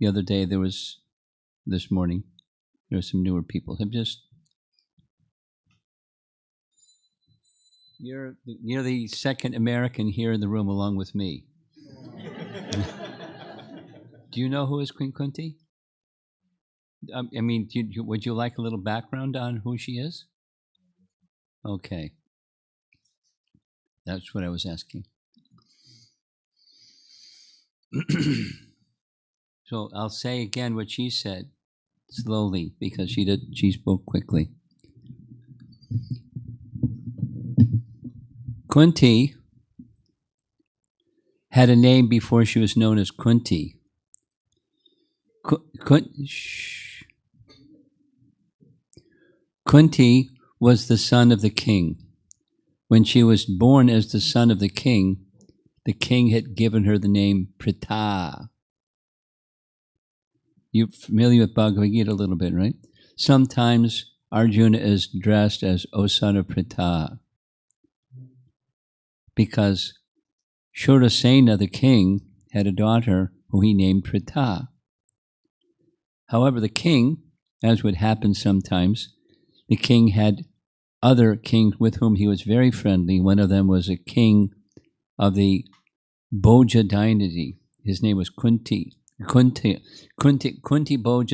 The other day this morning, there were some newer people. You're the second American here in the room along with me. Do you know who is Queen Kunti? I mean, would you like a little background on who she is? Okay. That's what I was asking. So I'll say again what she said slowly because she spoke quickly. Kunti had a name before she was known as Kunti. Kunti was the son of the king. When she was born as the son of the king had given her the name Pritha. You're familiar with Bhagavad Gita a little bit, right? Sometimes Arjuna is dressed as O son of Pritha because Shurasena, the king, had a daughter who he named Pritha. However, the king, as would happen sometimes, the king had other kings with whom he was very friendly. One of them was a king of the Bhoja dynasty. His name was Kunti Bhoja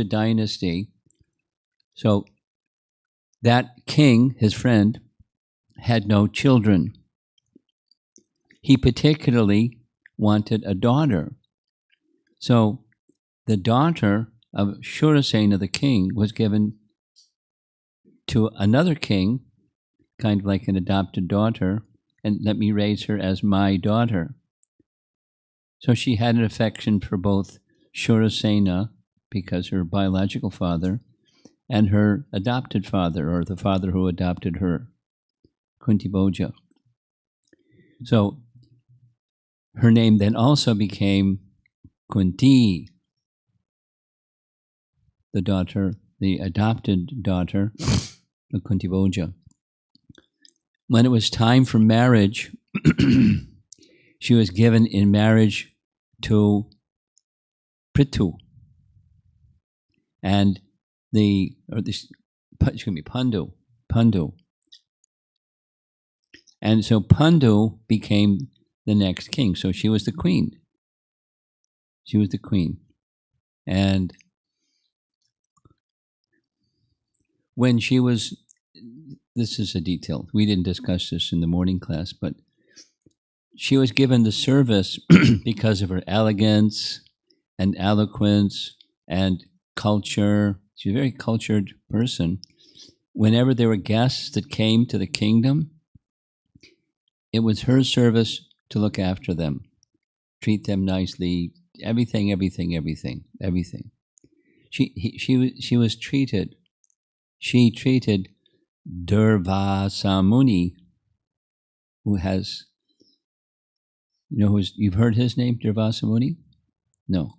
dynasty. So that king, his friend, had no children. He particularly wanted a daughter. So the daughter of Shurasena, the king, was given to another king, kind of like an adopted daughter, and let me raise her as my daughter. So she had an affection for both Shurasena, because her biological father, and her adopted father, or the father who adopted her, Kunti Bhoja. So her name then also became Kunti, the adopted daughter of Kunti Bhoja. When it was time for marriage, she was given in marriage to Prithu, and Pandu. And so Pandu became the next king. So she was the queen. And when she was, this is a detail, we didn't discuss this in the morning class, but she was given the service because of her elegance and eloquence and culture. She's a very cultured person. Whenever there were guests that came to the kingdom, it was her service to look after them, treat them nicely, everything. She treated Durvasa Muni, who has, you've heard his name, Durvasa Muni? No.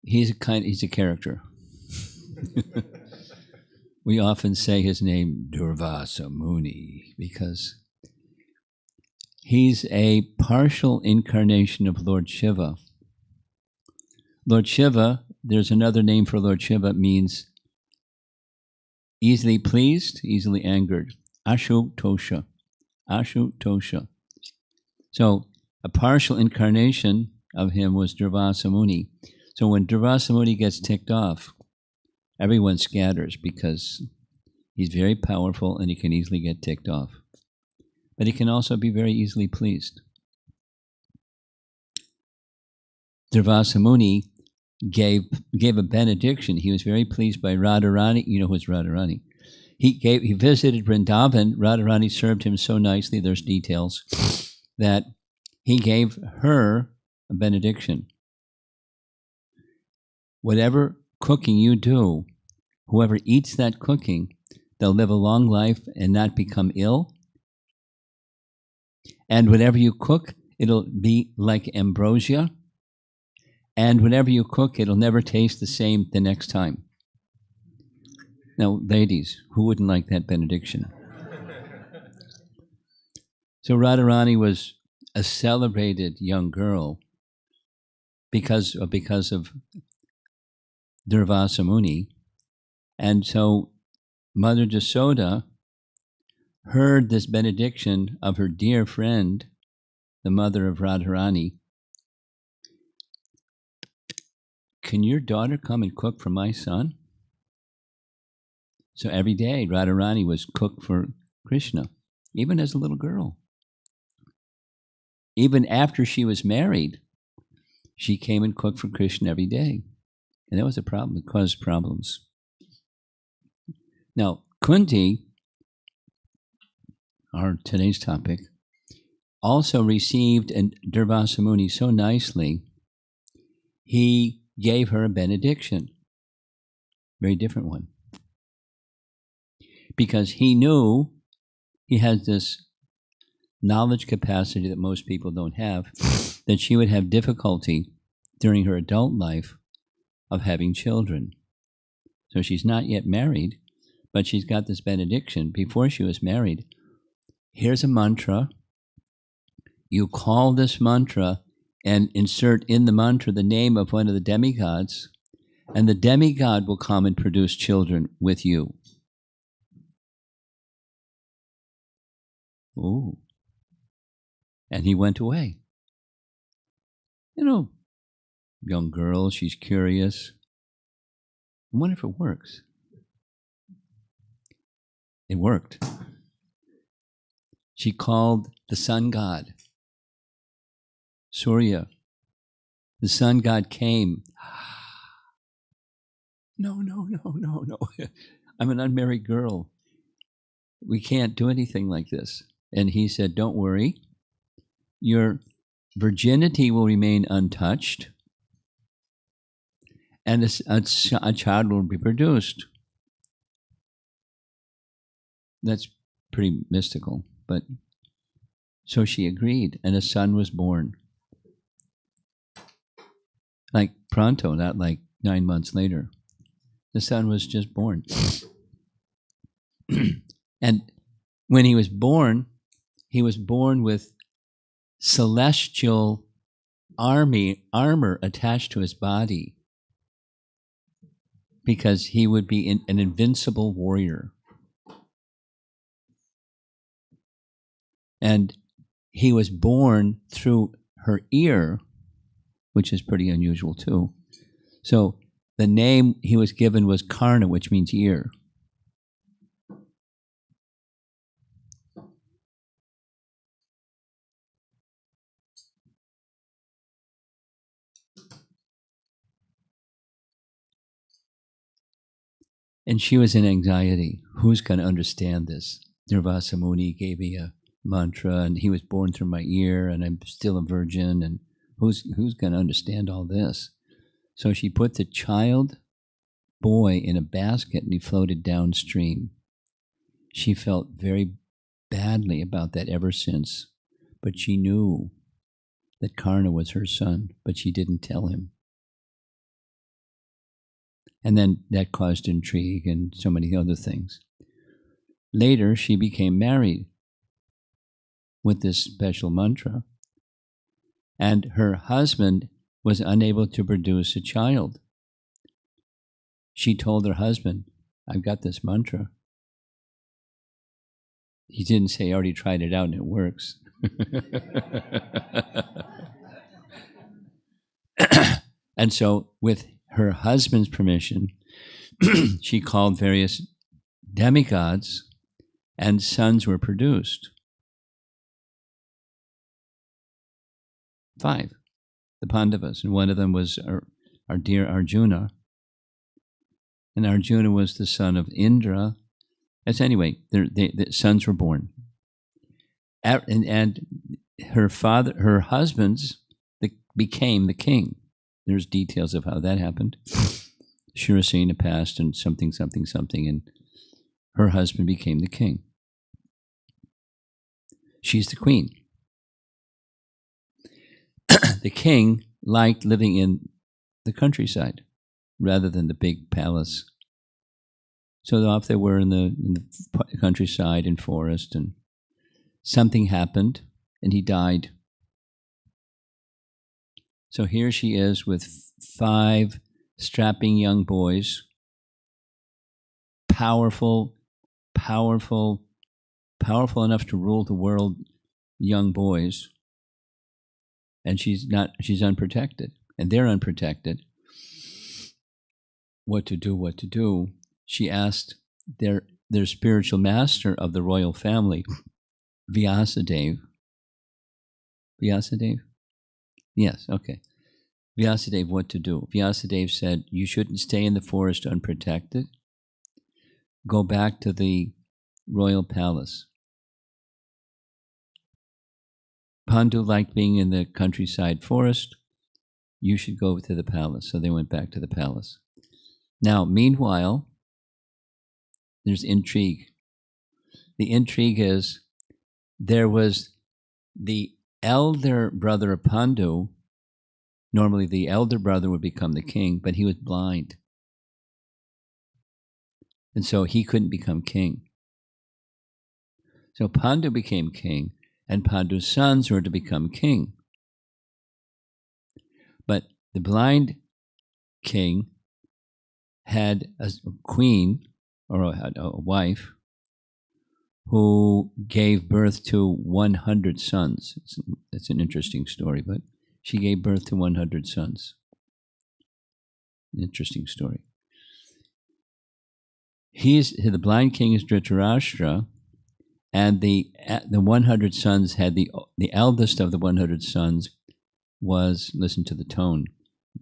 He's a character. We often say his name, Durvasa Muni, because he's a partial incarnation of Lord Shiva. Lord Shiva, there's another name for Lord Shiva, means easily pleased, easily angered. Ashutosha. So a partial incarnation of him was Durvasa Muni. So when Durvasa Muni gets ticked off, everyone scatters because he's very powerful and he can easily get ticked off. But he can also be very easily pleased. Durvasa Muni gave a benediction. He was very pleased by Radharani. You know who's Radharani. He visited Vrindavan. Radharani served him so nicely, there's details, that he gave her a benediction. Whatever cooking you do, whoever eats that cooking, they'll live a long life and not become ill. And whatever you cook, it'll be like ambrosia. And whenever you cook, it'll never taste the same the next time. Now, ladies, who wouldn't like that benediction? So Radharani was a celebrated young girl because of Durvasa Muni. And so Mother Jasoda heard this benediction of her dear friend, the mother of Radharani. Can your daughter come and cook for my son? So every day Radharani was cooked for Krishna, even as a little girl. Even after she was married, she came and cooked for Krishna every day. And that was a problem. It caused problems. Now, Kunti, our today's topic, also received Durvasa Muni so nicely, he gave her a benediction. Very different one. Because he knew he had this knowledge capacity that most people don't have, that she would have difficulty during her adult life of having children. So she's not yet married, but she's got this benediction before she was married. Here's a mantra. You call this mantra and insert in the mantra the name of one of the demigods, and the demigod will come and produce children with you. Ooh. And he went away. You know, young girl, she's curious. I wonder if it works. It worked. She called the sun god, Surya. The sun god came. No. I'm an unmarried girl. We can't do anything like this. And he said, don't worry. Your virginity will remain untouched, and a child will be produced. That's pretty mystical, but so she agreed, and a son was born. Like pronto, not like 9 months later. The son was just born. And when he was born with celestial armor attached to his body, because he would be an invincible warrior. And he was born through her ear, which is pretty unusual too. So the name he was given was Karna, which means ear. And she was in anxiety. Who's going to understand this? Durvasa Muni gave me a mantra, and he was born through my ear, and I'm still a virgin, and who's going to understand all this? So she put the child boy in a basket, and he floated downstream. She felt very badly about that ever since, but she knew that Karna was her son, but she didn't tell him. And then that caused intrigue and so many other things. Later, she became married with this special mantra, and her husband was unable to produce a child. She told her husband, I've got this mantra. He didn't say, I already tried it out and it works. And so with her husband's permission, she called various demigods, and sons were produced. 5, the Pandavas, and one of them was our dear Arjuna. And Arjuna was the son of Indra. As anyway, the sons were born. And her husband's became the king. There's details of how that happened. Shurasena passed and something, and her husband became the king. She's the queen. The king liked living in the countryside rather than the big palace. So off they were in the countryside and forest, and something happened, and he died. So here she is with 5 strapping young boys, powerful, powerful, powerful enough to rule the world young boys. And she's unprotected. And they're unprotected. What to do? She asked their spiritual master of the royal family, Vyasadeva. Vyasadeva? Yes, okay. Vyasadeva, what to do? Vyasadeva said, you shouldn't stay in the forest unprotected. Go back to the royal palace. Pandu liked being in the countryside forest. You should go to the palace. So they went back to the palace. Now, meanwhile, there's intrigue. The intrigue is there was the elder brother of Pandu. Normally, the elder brother would become the king, but he was blind. And so he couldn't become king. So Pandu became king, and Pandu's sons were to become king. But the blind king had a queen, or a wife, who gave birth to 100 sons. It's an interesting story, but she gave birth to 100 sons. Interesting story. The blind king is Dhritarashtra, and the 100 sons had the eldest of the 100 sons was, listen to the tone,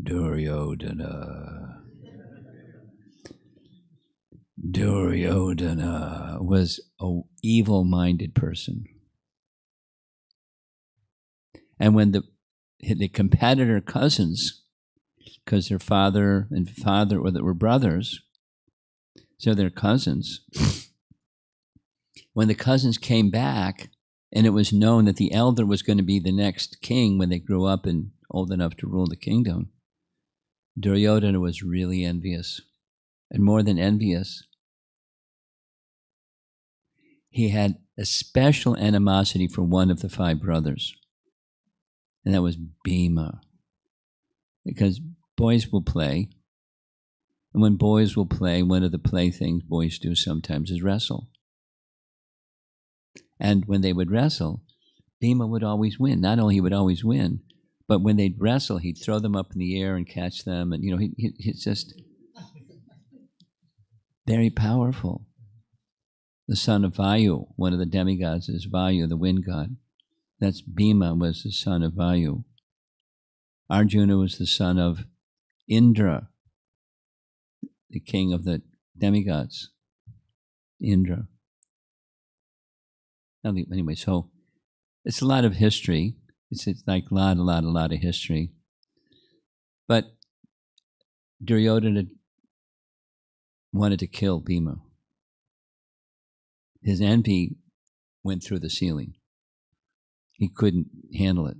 Duryodhana. Duryodhana was an evil-minded person. And when the competitor cousins, because their father were brothers, so they're cousins. When the cousins came back, and it was known that the elder was going to be the next king when they grew up and old enough to rule the kingdom, Duryodhana was really envious. And more than envious, he had a special animosity for one of the 5 brothers. And that was Bhima. Because boys will play. And when boys will play, one of the playthings boys do sometimes is wrestle. And when they would wrestle, Bhima would always win. Not only he would always win, but when they'd wrestle, he'd throw them up in the air and catch them. And, he's just very powerful. The son of Vayu, one of the demigods is Vayu, the wind god. That's Bhima was the son of Vayu. Arjuna was the son of Indra, the king of the demigods. Indra. Anyway, so it's a lot of history. It's like a lot of history. But Duryodhana wanted to kill Bhima. His envy went through the ceiling. He couldn't handle it.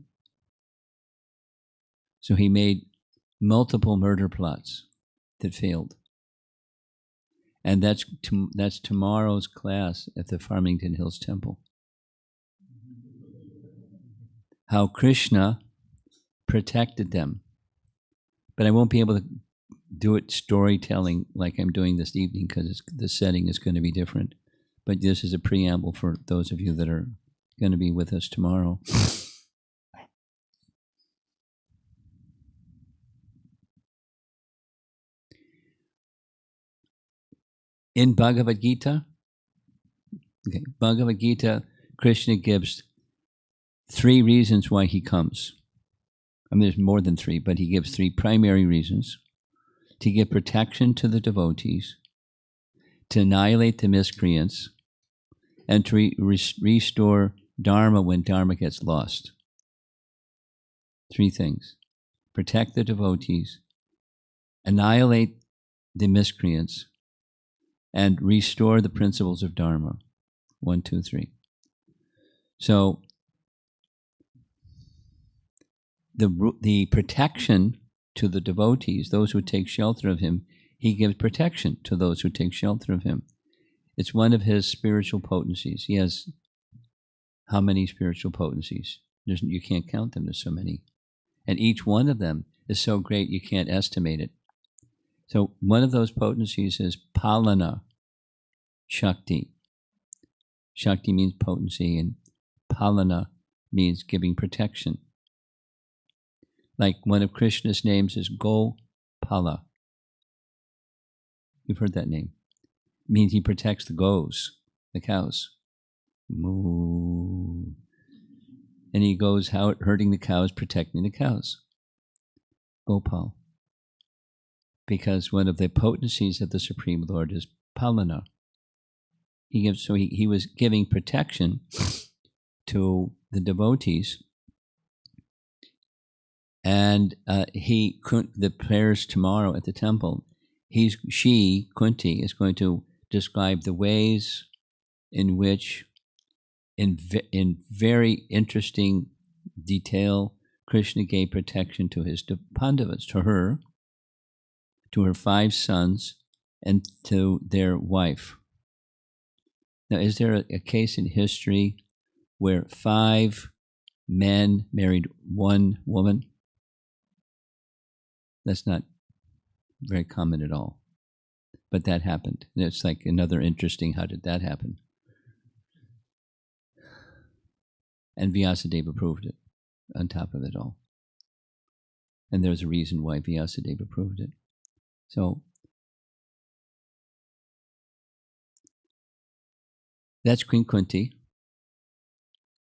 So he made multiple murder plots that failed. And that's tomorrow's class at the Farmington Hills Temple. How Krishna protected them. But I won't be able to do it storytelling like I'm doing this evening because the setting is going to be different. But this is a preamble for those of you that are going to be with us tomorrow. In Bhagavad Gita, Krishna gives 3 reasons why he comes. I mean, there's more than 3, but he gives 3 primary reasons. To give protection to the devotees, to annihilate the miscreants, and to restore Dharma when Dharma gets lost. 3 things. Protect the devotees, annihilate the miscreants, and restore the principles of Dharma. 1, 2, 3. So the protection to the devotees, those who take shelter of him, he gives protection to those who take shelter of him. It's one of his spiritual potencies. He has how many spiritual potencies? You can't count them. There's so many. And each one of them is so great you can't estimate it. So one of those potencies is Palana Shakti. Shakti means potency, and Palana means giving protection. Like one of Krishna's names is Gopala. You've heard that name. It means he protects the goes, the cows. Moo. And he goes out herding the cows, protecting the cows. Gopal. Because one of the potencies of the Supreme Lord is Palana. He was giving protection to the devotees. And the prayers tomorrow at the temple, she, Kunti, is going to describe the ways in which, in very interesting detail, Krishna gave protection to his Pandavas, to her 5 sons, and to their wife. Now, is there a case in history where 5 men married 1 woman? That's not very common at all. But that happened. And it's like another interesting, how did that happen? And Vyasadeva approved it on top of it all. And there's a reason why Vyasadeva approved it. So that's Queen Kunti.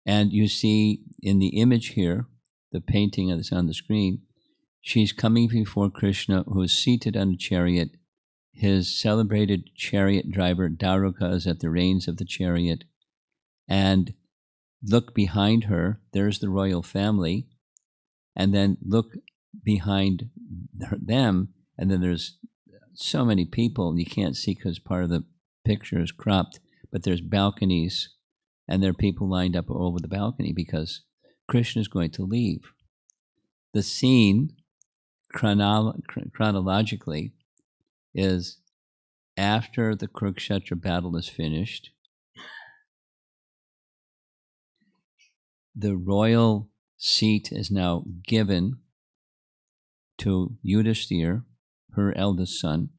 And you see in the image here, the painting that's on the screen, she's coming before Krishna, who is seated on a chariot. His celebrated chariot driver, Daruka, is at the reins of the chariot. And look behind her, there's the royal family. And then look behind them, and then there's so many people you can't see because part of the picture is cropped, but there's balconies, and there are people lined up over the balcony because Krishna is going to leave. The scene, chronologically, is after the Kurukshetra battle is finished, the royal seat is now given to Yudhishthira, her eldest son,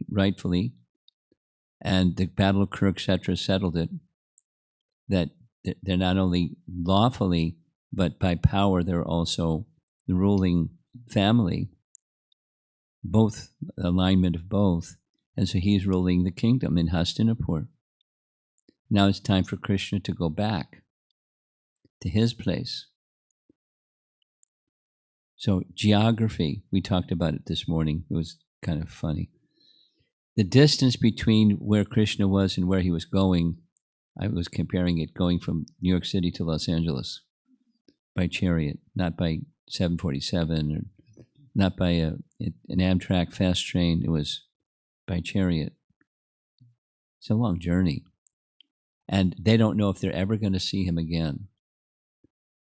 rightfully, and the battle of Kurukshetra settled it, that they're not only lawfully, but by power, they're also the ruling family, both alignment of both. And so he's ruling the kingdom in Hastinapur. Now it's time for Krishna to go back to his place. So geography, we talked about it this morning. It was kind of funny. The distance between where Krishna was and where he was going, I was comparing it going from New York City to Los Angeles by chariot, not by 747 or not by an Amtrak fast train. It was by chariot. It's a long journey. And they don't know if they're ever going to see him again.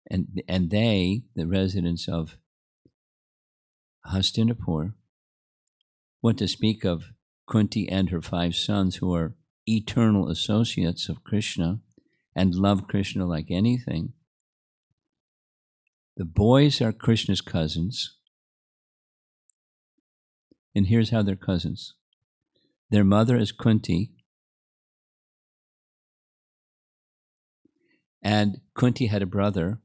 And they, the residents of Hastinapur, what to speak of Kunti and her 5 sons, who are eternal associates of Krishna and love Krishna like anything. The boys are Krishna's cousins. And here's how they're cousins. Their mother is Kunti. And Kunti had a brother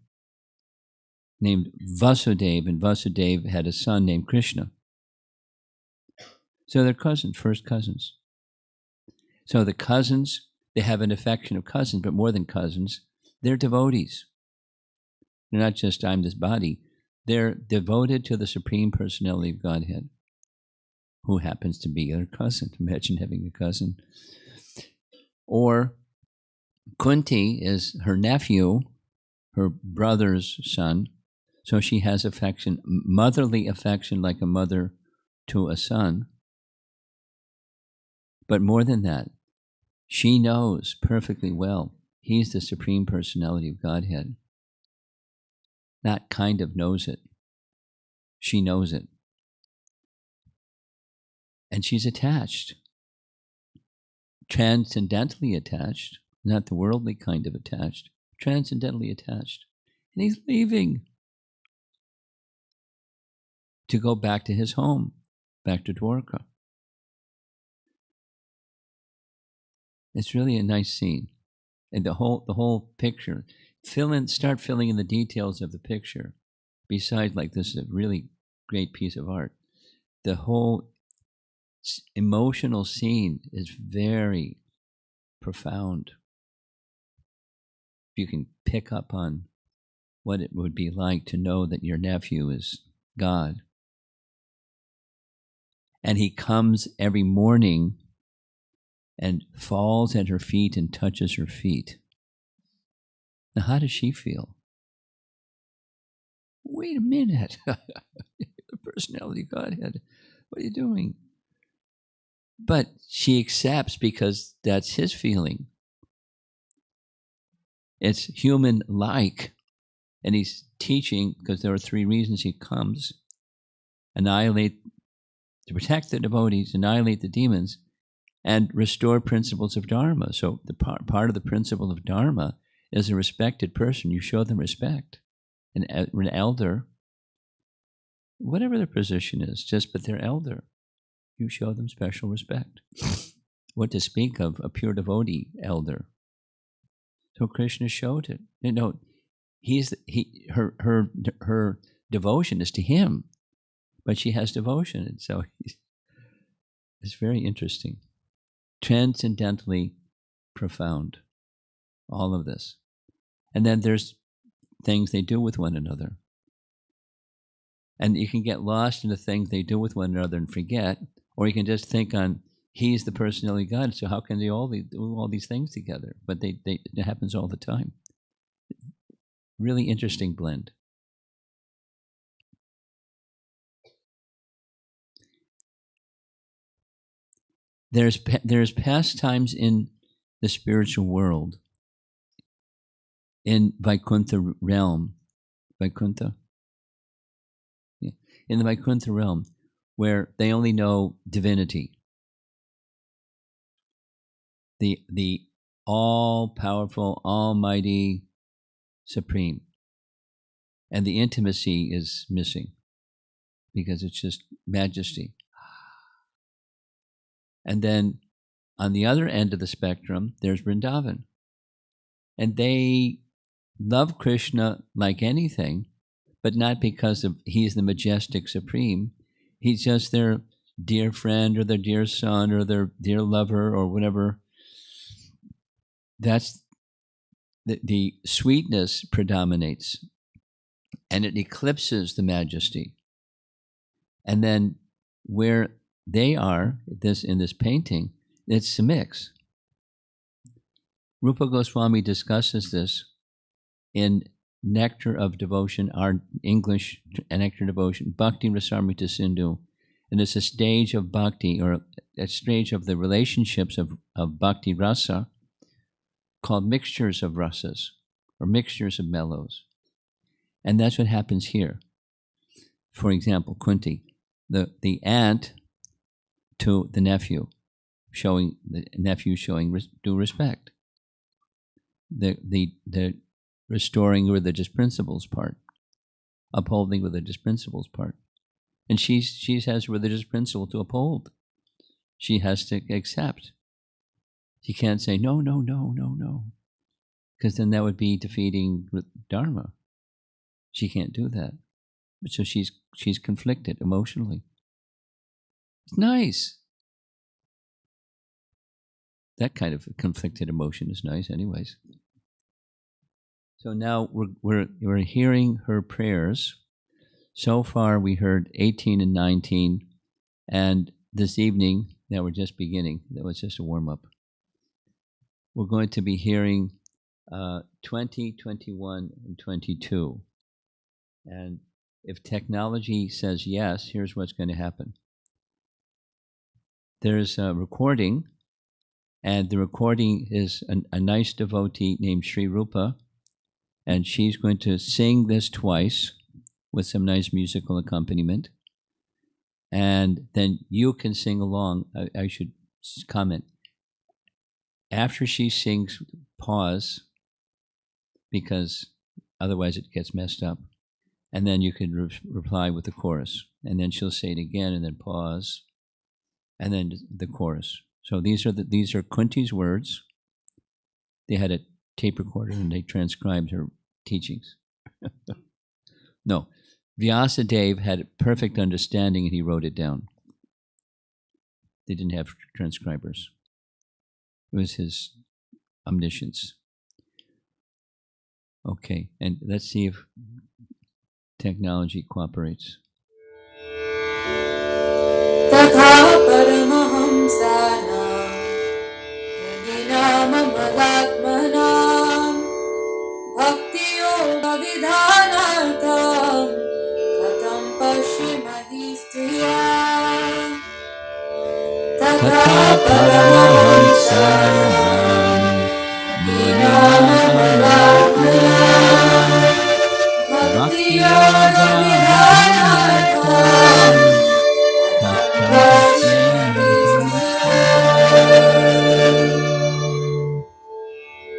named Vasudeva, and Vasudeva had a son named Krishna. So they're cousins, first cousins. So the cousins, they have an affection of cousins, but more than cousins, they're devotees. They're not just, I'm this body. They're devoted to the Supreme Personality of Godhead, who happens to be their cousin. Imagine having a cousin. Or Kunti is her nephew, her brother's son, so she has affection, motherly affection like a mother to a son. But more than that, she knows perfectly well he's the Supreme Personality of Godhead. Not kind of knows it. She knows it. And she's attached. Transcendentally attached, not the worldly kind of attached, transcendentally attached. And he's leaving. to go back to his home, back to Dwarka. It's really a nice scene. And the whole picture, start filling in the details of the picture. Besides, like, this is a really great piece of art. The whole emotional scene is very profound. You can pick up on what it would be like to know that your nephew is God. And he comes every morning and falls at her feet and touches her feet. Now, how does she feel? Wait a minute. The personality Godhead. What are you doing? But she accepts because that's his feeling. It's human-like. And he's teaching, because there are 3 reasons he comes: to protect the devotees, annihilate the demons, and restore principles of Dharma. So the part of the principle of Dharma is a respected person. You show them respect. An elder, whatever their position is, but they're elder. You show them special respect. What to speak of a pure devotee elder? So Krishna showed it. You know, her devotion is to him, but she has devotion, and so it's very interesting, transcendentally profound. All of this, and then there's things they do with one another, and you can get lost in the things they do with one another and forget, or you can just think on he's the personality of God. So how can they all do all these things together? But it happens all the time. Really interesting blend. There's pastimes in the spiritual world, in Vaikuntha realm, Vaikuntha, yeah, in the Vaikuntha realm, where they only know divinity, the all-powerful, almighty, supreme, and the intimacy is missing because it's just majesty. And then on the other end of the spectrum, there's Vrindavan. And they love Krishna like anything, but not because he's the majestic supreme. He's just their dear friend or their dear son or their dear lover or whatever. That's the sweetness predominates, and it eclipses the majesty. And then where they are, in this painting, it's a mix. Rupa Goswami discusses this in Nectar of Devotion, our English Nectar of Devotion, Bhakti Rasamrita Sindhu. And it's a stage of bhakti, or a stage of the relationships of bhakti rasa, called mixtures of rasas, or mixtures of mellows. And that's what happens here. For example, Kunti, the aunt to the nephew, showing due respect. The restoring religious principles part, upholding religious principles part. And she has religious principle to uphold. She has to accept. She can't say no, because then that would be defeating Dharma. She can't do that. So she's conflicted emotionally. It's nice. That kind of conflicted emotion is nice, anyways. So now we're hearing her prayers. So far, we heard 18 and 19, and this evening, now we're just beginning. That was just a warm up. We're going to be hearing 20, 21, and 22. And if technology says yes, here's what's going to happen. There's a recording, and the recording is a nice devotee named Sri Rupa, and she's going to sing this twice with some nice musical accompaniment. And then you can sing along. I should comment. After she sings, pause, because otherwise it gets messed up. And then you can reply with the chorus. and then she'll say it again, and then pause, and then the chorus. So these are Kunti's words. They had a tape recorder and they transcribed her teachings. No, Vyasadeva had perfect understanding and he wrote it down. They didn't have transcribers. It was his omniscience. Okay, and let's see if technology cooperates. तथा परमहंसानां मुनीनाममलात्मनां भक्तियोगविधानार्थं कथं पश्येमहि स्त्रियः तथा परमहंसानां मुनीनाममलात्मनां भक्तियोगविधानार्थं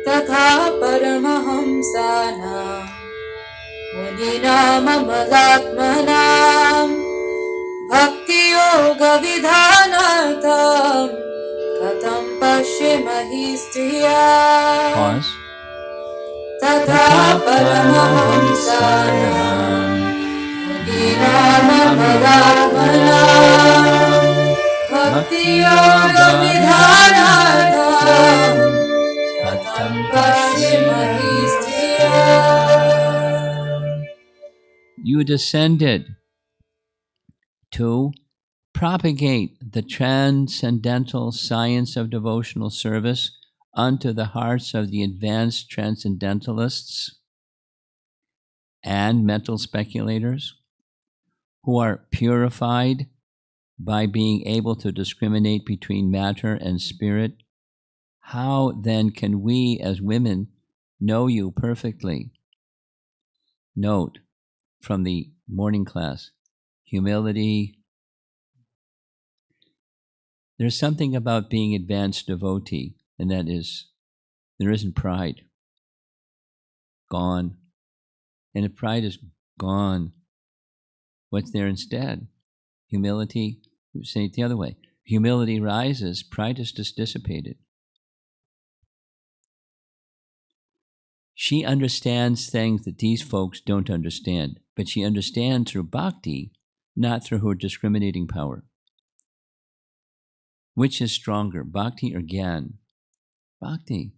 तथा परमहंसानां मुनीनाममलात्मनां भक्तियोगविधानार्थं कथं पश्येमहि स्त्रियः Pause. तथा परमहंसानां मुनीनाममलात्मनां भक्तियोगविधानार्थं कथं पश्येमहि स्त्रियः. You descended to propagate the transcendental science of devotional service unto the hearts of the advanced transcendentalists and mental speculators who are purified by being able to discriminate between matter and spirit. How then can we as women know you perfectly? Note from the morning class, humility. There's something about being advanced devotee, and that is, there isn't pride. Gone. And if pride is gone, what's there instead? Humility. Say it the other way. Humility rises, pride is just dissipated. She understands things that these folks don't understand, but she understands through bhakti, not through her discriminating power. Which is stronger, bhakti or gyan? Bhakti.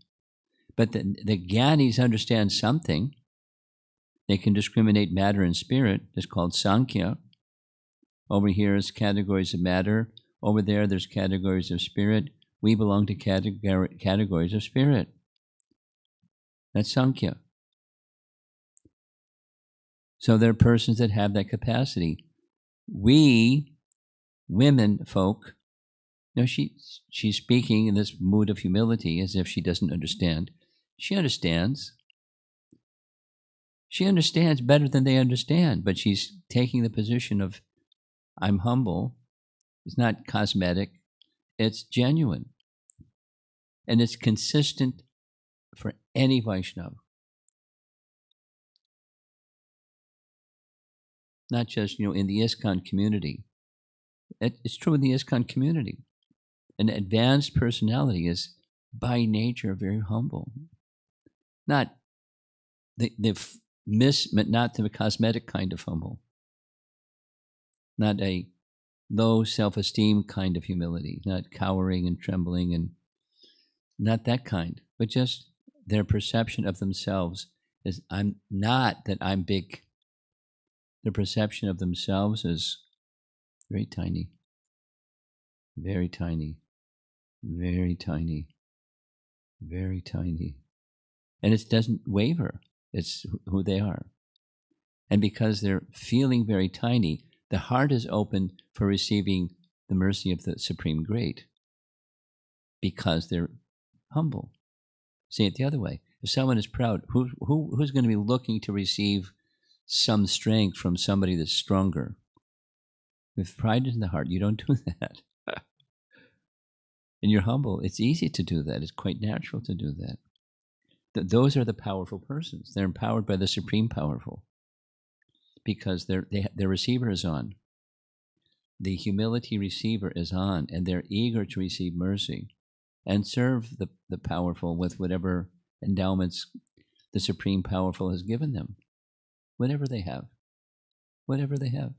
But the Gyanis understand something. They can discriminate matter and spirit. It's called Sankhya. Over here is categories of matter. Over there, there's categories of spirit. We belong to categories of spirit. That's Sankhya. So there are persons that have that capacity. We, women folk, no, she's speaking in this mood of humility as if she doesn't understand. She understands. She understands better than they understand, but she's taking the position of, I'm humble. It's not cosmetic. It's genuine. And it's consistent for any Vaishnava. Not just, in the ISKCON community. It's true in the ISKCON community. An advanced personality is by nature very humble. Not not the cosmetic kind of humble. Not a low self-esteem kind of humility, not cowering and trembling, and not that kind, but just their perception of themselves is, I'm not that I'm big. Their perception of themselves is very tiny, very tiny, very tiny, very tiny. And it doesn't waver. It's who they are. And because they're feeling very tiny, the heart is open for receiving the mercy of the Supreme Great because they're humble. Say it the other way. If someone is proud, who's going to be looking to receive some strength from somebody that's stronger? If pride is in the heart, you don't do that. And you're humble. It's easy to do that. It's quite natural to do that. Those are the powerful persons. They're empowered by the Supreme Powerful because their receiver is on. the humility receiver is on, and they're eager to receive mercy and serve the powerful with whatever endowments the Supreme Powerful has given them, whatever they have, whatever they have,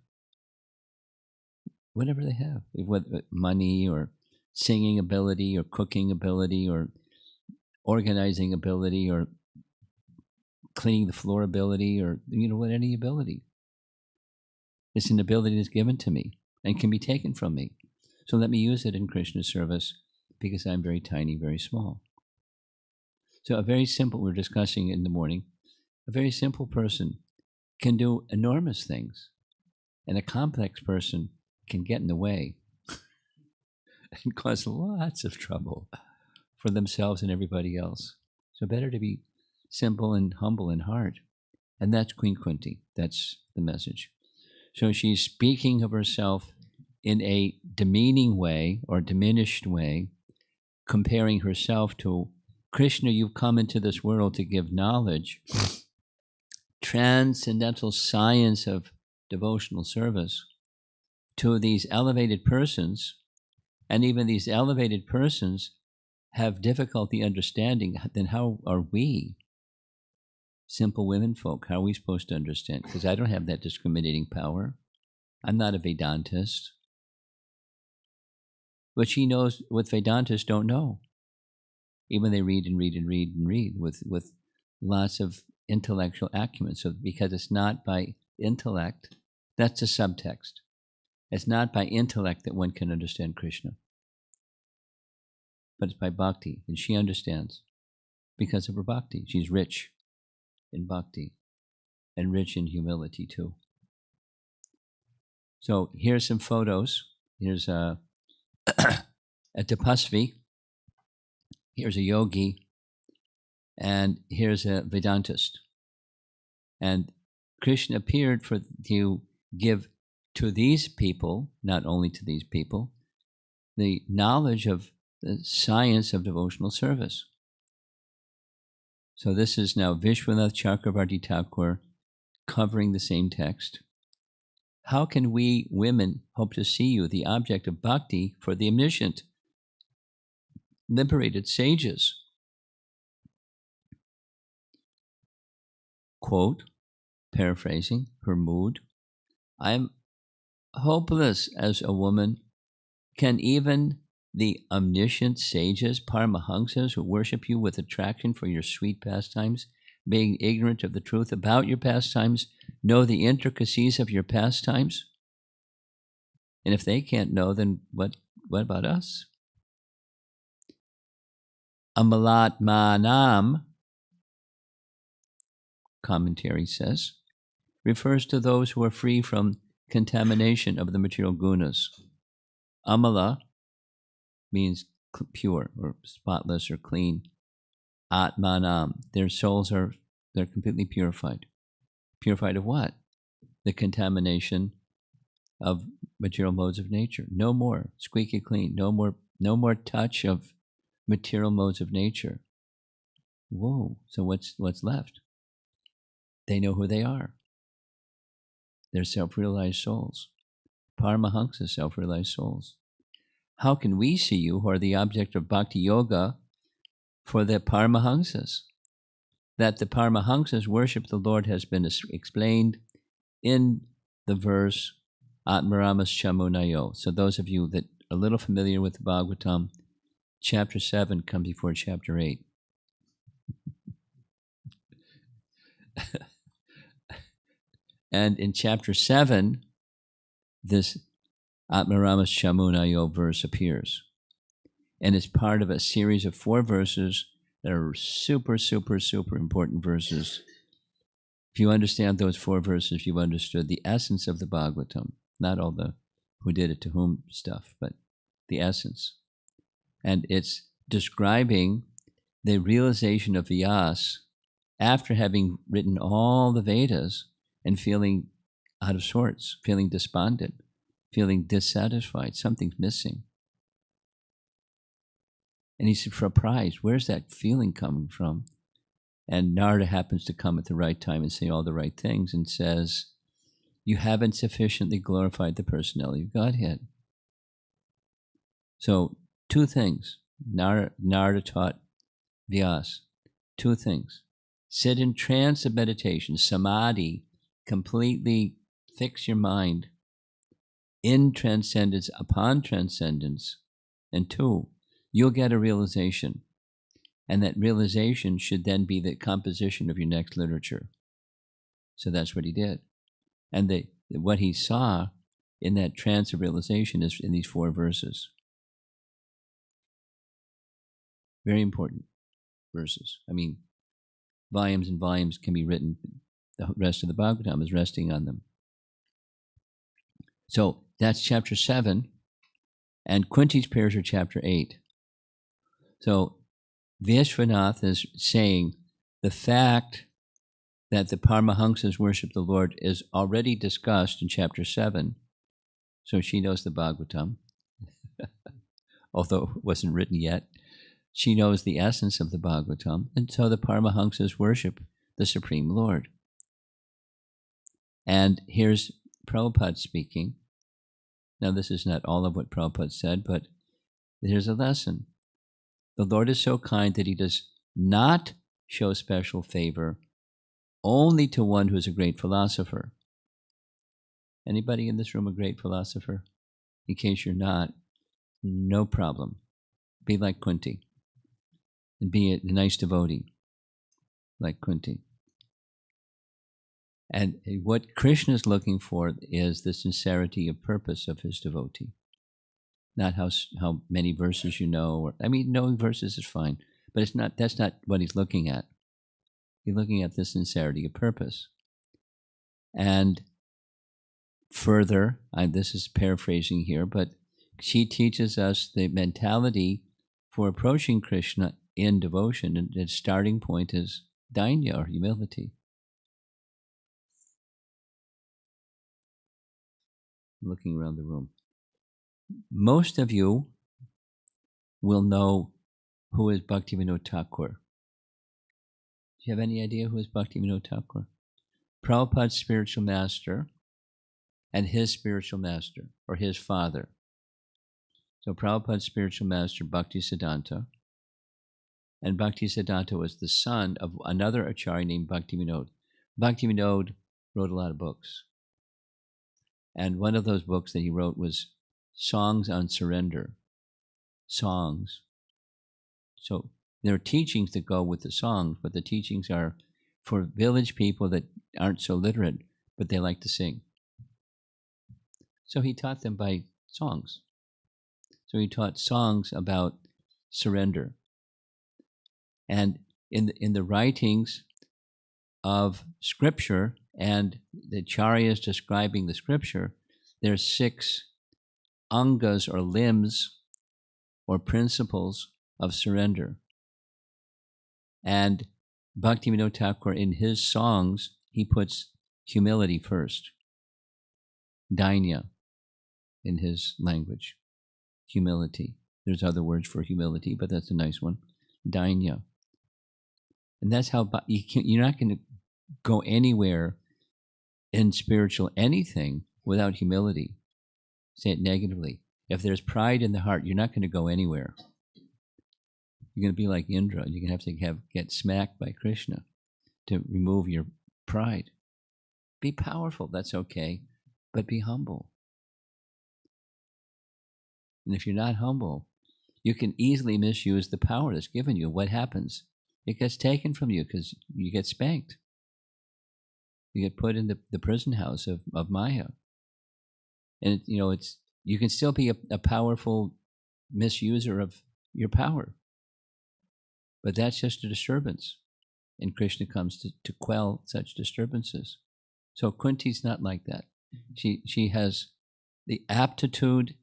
whatever they have, whether money or singing ability or cooking ability or organizing ability or cleaning the floor ability or what, any ability. It's an ability that's given to me and can be taken from me. So let me use it in Krishna's service because I'm very tiny, very small. So a very simple, we're discussing in the morning, a very simple person can do enormous things, and a complex person can get in the way and cause lots of trouble for themselves and everybody else. So better to be simple and humble in heart. And that's Queen Kunti. That's the message. So she's speaking of herself in a demeaning way or diminished way, comparing herself to Krishna. You've come into this world to give knowledge, transcendental science of devotional service to these elevated persons, and even these elevated persons have difficulty understanding. Then how are we, simple women folk, how are we supposed to understand? Because I don't have that discriminating power. I'm not a Vedantist. But she knows what Vedantists don't know. Even they read and read and read and read with lots of intellectual acumen. So because it's not by intellect, that's a subtext. It's not by intellect that one can understand Krishna. But it's by bhakti, and she understands because of her bhakti. She's rich in bhakti and rich in humility too. So here's some photos. Here's a tapasvi. Here's a yogi. And here's a Vedantist. And Krishna appeared to give to these people, not only to these people, the knowledge of the science of devotional service. So this is now Vishwanath Chakravarti Thakur covering the same text. How can we women hope to see you, the object of bhakti for the omniscient, liberated sages? Quote, paraphrasing her mood, I am hopeless as a woman. Can even the omniscient sages, Paramahamsas, who worship you with attraction for your sweet pastimes, being ignorant of the truth about your pastimes, know the intricacies of your pastimes? And if they can't know, then what about us? Amalatmanam, commentary says, refers to those who are free from contamination of the material gunas. Amala means pure or spotless or clean. Atmanam, their souls they're completely purified. Purified of what? The contamination of material modes of nature. No more squeaky clean. No more touch of material modes of nature. Whoa! So what's left? They know who they are. They're self-realized souls. Paramahamsa, self-realized souls. How can we see you, who are the object of bhakti yoga for the Paramahamsas? That the Paramahamsas worship the Lord has been explained in the verse Atmaramas Chamunayo. So those of you that are a little familiar with the Bhagavatam, chapter 7 comes before chapter 8. And in chapter 7, this Atmaramas Chamunayo verse appears. And it's part of a series of 4 verses that are super, super, super important verses. If you understand those 4 verses, you've understood the essence of the Bhagavatam. Not all the who did it to whom stuff, but the essence. And it's describing the realization of Vyas after having written all the Vedas and feeling out of sorts, feeling despondent, feeling dissatisfied, something's missing. And he's surprised, where's that feeling coming from? And Narada happens to come at the right time and say all the right things and says, you haven't sufficiently glorified the personality of Godhead. So, two things. Narada taught Vyas. Two things. Sit in trance of meditation, samadhi, completely fix your mind in transcendence upon transcendence. And two, you'll get a realization. And that realization should then be the composition of your next literature. So that's what he did. And what he saw in that trance of realization is in these 4 verses. Very important verses. I mean, volumes and volumes can be written. The rest of the Bhagavatam is resting on them. So that's chapter 7, and Kunti's prayers are chapter 8. So Vishwanath is saying the fact that the Paramahamsas worship the Lord is already discussed in chapter 7. So she knows the Bhagavatam, although it wasn't written yet. She knows the essence of the Bhagavatam, and so the Paramahamsas worship the Supreme Lord. And here's Prabhupada speaking. Now, this is not all of what Prabhupada said, but here's a lesson. The Lord is so kind that he does not show special favor only to one who is a great philosopher. Anybody in this room a great philosopher? In case you're not, no problem. Be like Kunti. And be a nice devotee, like Kunti. And what Krishna is looking for is the sincerity of purpose of his devotee. Not how many verses you know. Or, I mean, knowing verses is fine, but that's not what he's looking at. He's looking at the sincerity of purpose. And further, this is paraphrasing here, but she teaches us the mentality for approaching Krishna in devotion, and the starting point is dainya, or humility. Looking around the room. Most of you will know who is Bhaktivinoda Thakur. Do you have any idea who is Bhaktivinoda Thakur? Prabhupada's spiritual master and his spiritual master, or his father. So Prabhupada's spiritual master, Bhaktisiddhanta, and Bhaktisiddhanta was the son of another acharya named Bhaktivinoda. Bhaktivinoda wrote a lot of books. And one of those books that he wrote was Songs on Surrender. Songs. So there are teachings that go with the songs, but the teachings are for village people that aren't so literate, but they like to sing. So he taught them by songs. So he taught songs about surrender. And in the writings of scripture and the acharyas describing the scripture, there's 6 angas or limbs or principles of surrender. And Bhaktivinoda Thakur, in his songs, he puts humility first. Dainya, in his language. Humility. There's other words for humility, but that's a nice one. Dainya. And that's how you're not going to go anywhere in spiritual anything without humility. Say it negatively. If there's pride in the heart, you're not going to go anywhere. You're going to be like Indra. You're going to have to get smacked by Krishna to remove your pride. Be powerful, that's okay, but be humble. And if you're not humble, you can easily misuse the power that's given you. What happens? It gets taken from you because you get spanked. You get put in the prison house of Maya. And you can still be a powerful misuser of your power. But that's just a disturbance. And Krishna comes to quell such disturbances. So Kunti's not like that. She has the aptitude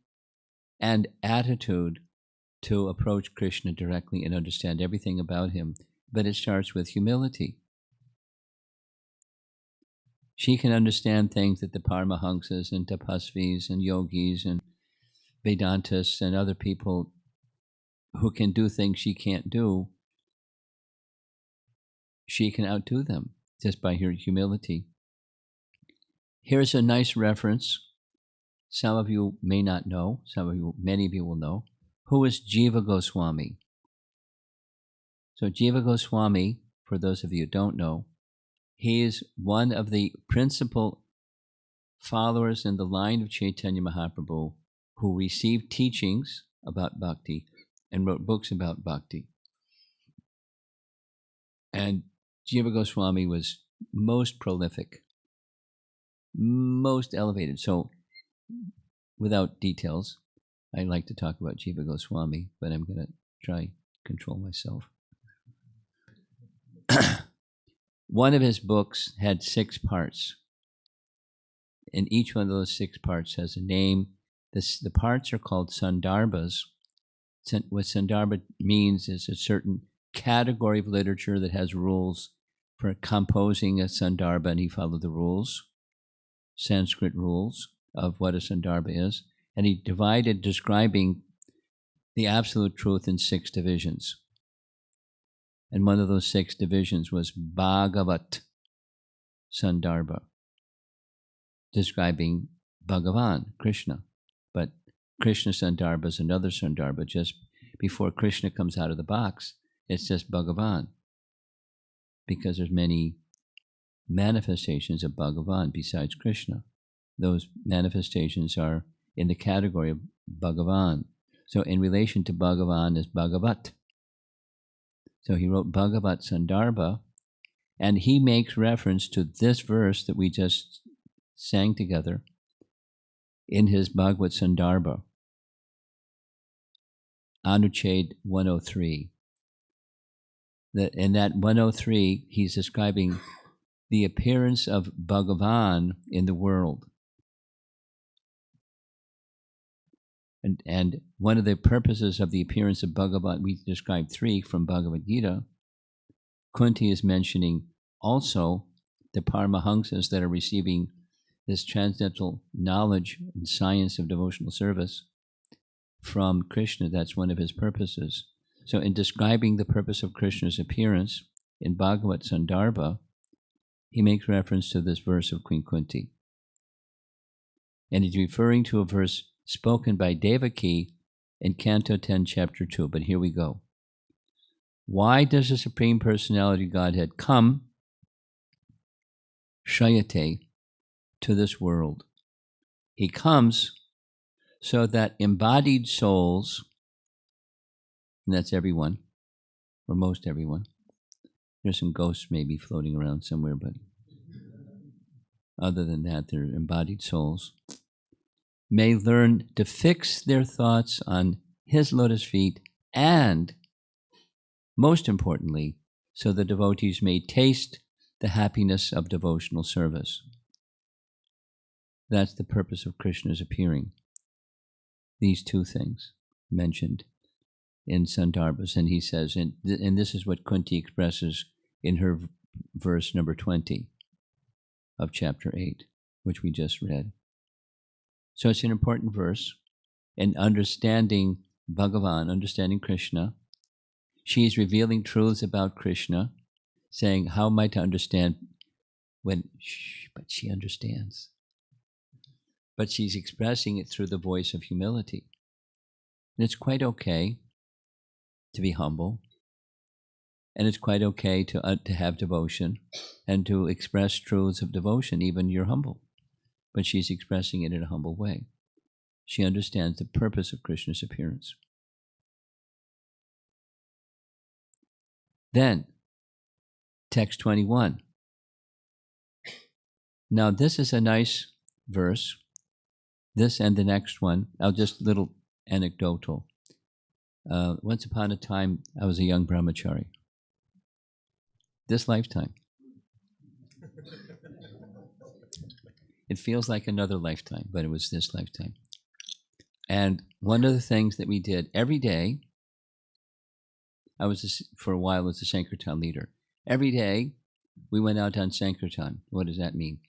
and attitude to approach Krishna directly and understand everything about him. But it starts with humility. She can understand things that the Paramahamsas and Tapasvis and Yogis and Vedantists and other people who can do things she can't do, she can outdo them just by her humility. Here's a nice reference. Some of you may not know, many of you will know. Who is Jiva Goswami? So Jiva Goswami, for those of you who don't know, he is one of the principal followers in the line of Chaitanya Mahaprabhu who received teachings about bhakti and wrote books about bhakti. And Jiva Goswami was most prolific, most elevated. So without details, I like to talk about Jiva Goswami, but I'm going to try control myself. One of his books had 6 parts, and each one of those 6 parts has a name. The parts are called sandarbhas. What sandarbha means is a certain category of literature that has rules for composing a sandarbha, and he followed the rules, Sanskrit rules of what a sandarbha is, and he divided describing the absolute truth in 6 divisions. And one of those 6 divisions was Bhagavat Sandarbha, describing Bhagavan, Krishna. But Krishna Sandarbha is another Sandarbha. Just before Krishna comes out of the box, it's just Bhagavan. Because there's many manifestations of Bhagavan besides Krishna. Those manifestations are in the category of Bhagavan. So in relation to Bhagavan is Bhagavat. So he wrote Bhagavat Sandarbha, and he makes reference to this verse that we just sang together in his Bhagavat Sandarbha, Anuched 103. In that 103, he's describing the appearance of Bhagavan in the world. And one of the purposes of the appearance of Bhagavan, we described 3 from Bhagavad Gita. Kunti is mentioning also the Paramahamsas that are receiving this transcendental knowledge and science of devotional service from Krishna. That's one of his purposes. So in describing the purpose of Krishna's appearance in Bhagavat Sandarbha, he makes reference to this verse of Queen Kunti. And he's referring to a verse spoken by Devaki in Canto 10, Chapter 2. But here we go. Why does the Supreme Personality of Godhead come, Shayate, to this world? He comes so that embodied souls, and that's everyone, or most everyone. There's some ghosts maybe floating around somewhere, but other than that, they're embodied souls, may learn to fix their thoughts on his lotus feet, and, most importantly, so the devotees may taste the happiness of devotional service. That's the purpose of Krishna's appearing. These 2 things mentioned in Sandarbhas. And he says, and this is what Kunti expresses in her verse number 20 of chapter 8, which we just read. So it's an important verse. And understanding Bhagavan, understanding Krishna, she is revealing truths about Krishna, saying, how am I to understand when, but she understands. But she's expressing it through the voice of humility. And it's quite okay to be humble. And it's quite okay to have devotion and to express truths of devotion, even you're humble. But she's expressing it in a humble way. She understands the purpose of Krishna's appearance. Then, text 21. Now, this is a nice verse. This and the next one, I'll just little anecdotal. Once upon a time, I was a young brahmachari. This lifetime. It feels like another lifetime, but it was this lifetime. And one of the things that we did every day, I was, for a while, was the Sankirtan leader. Every day, we went out on Sankirtan. What does that mean?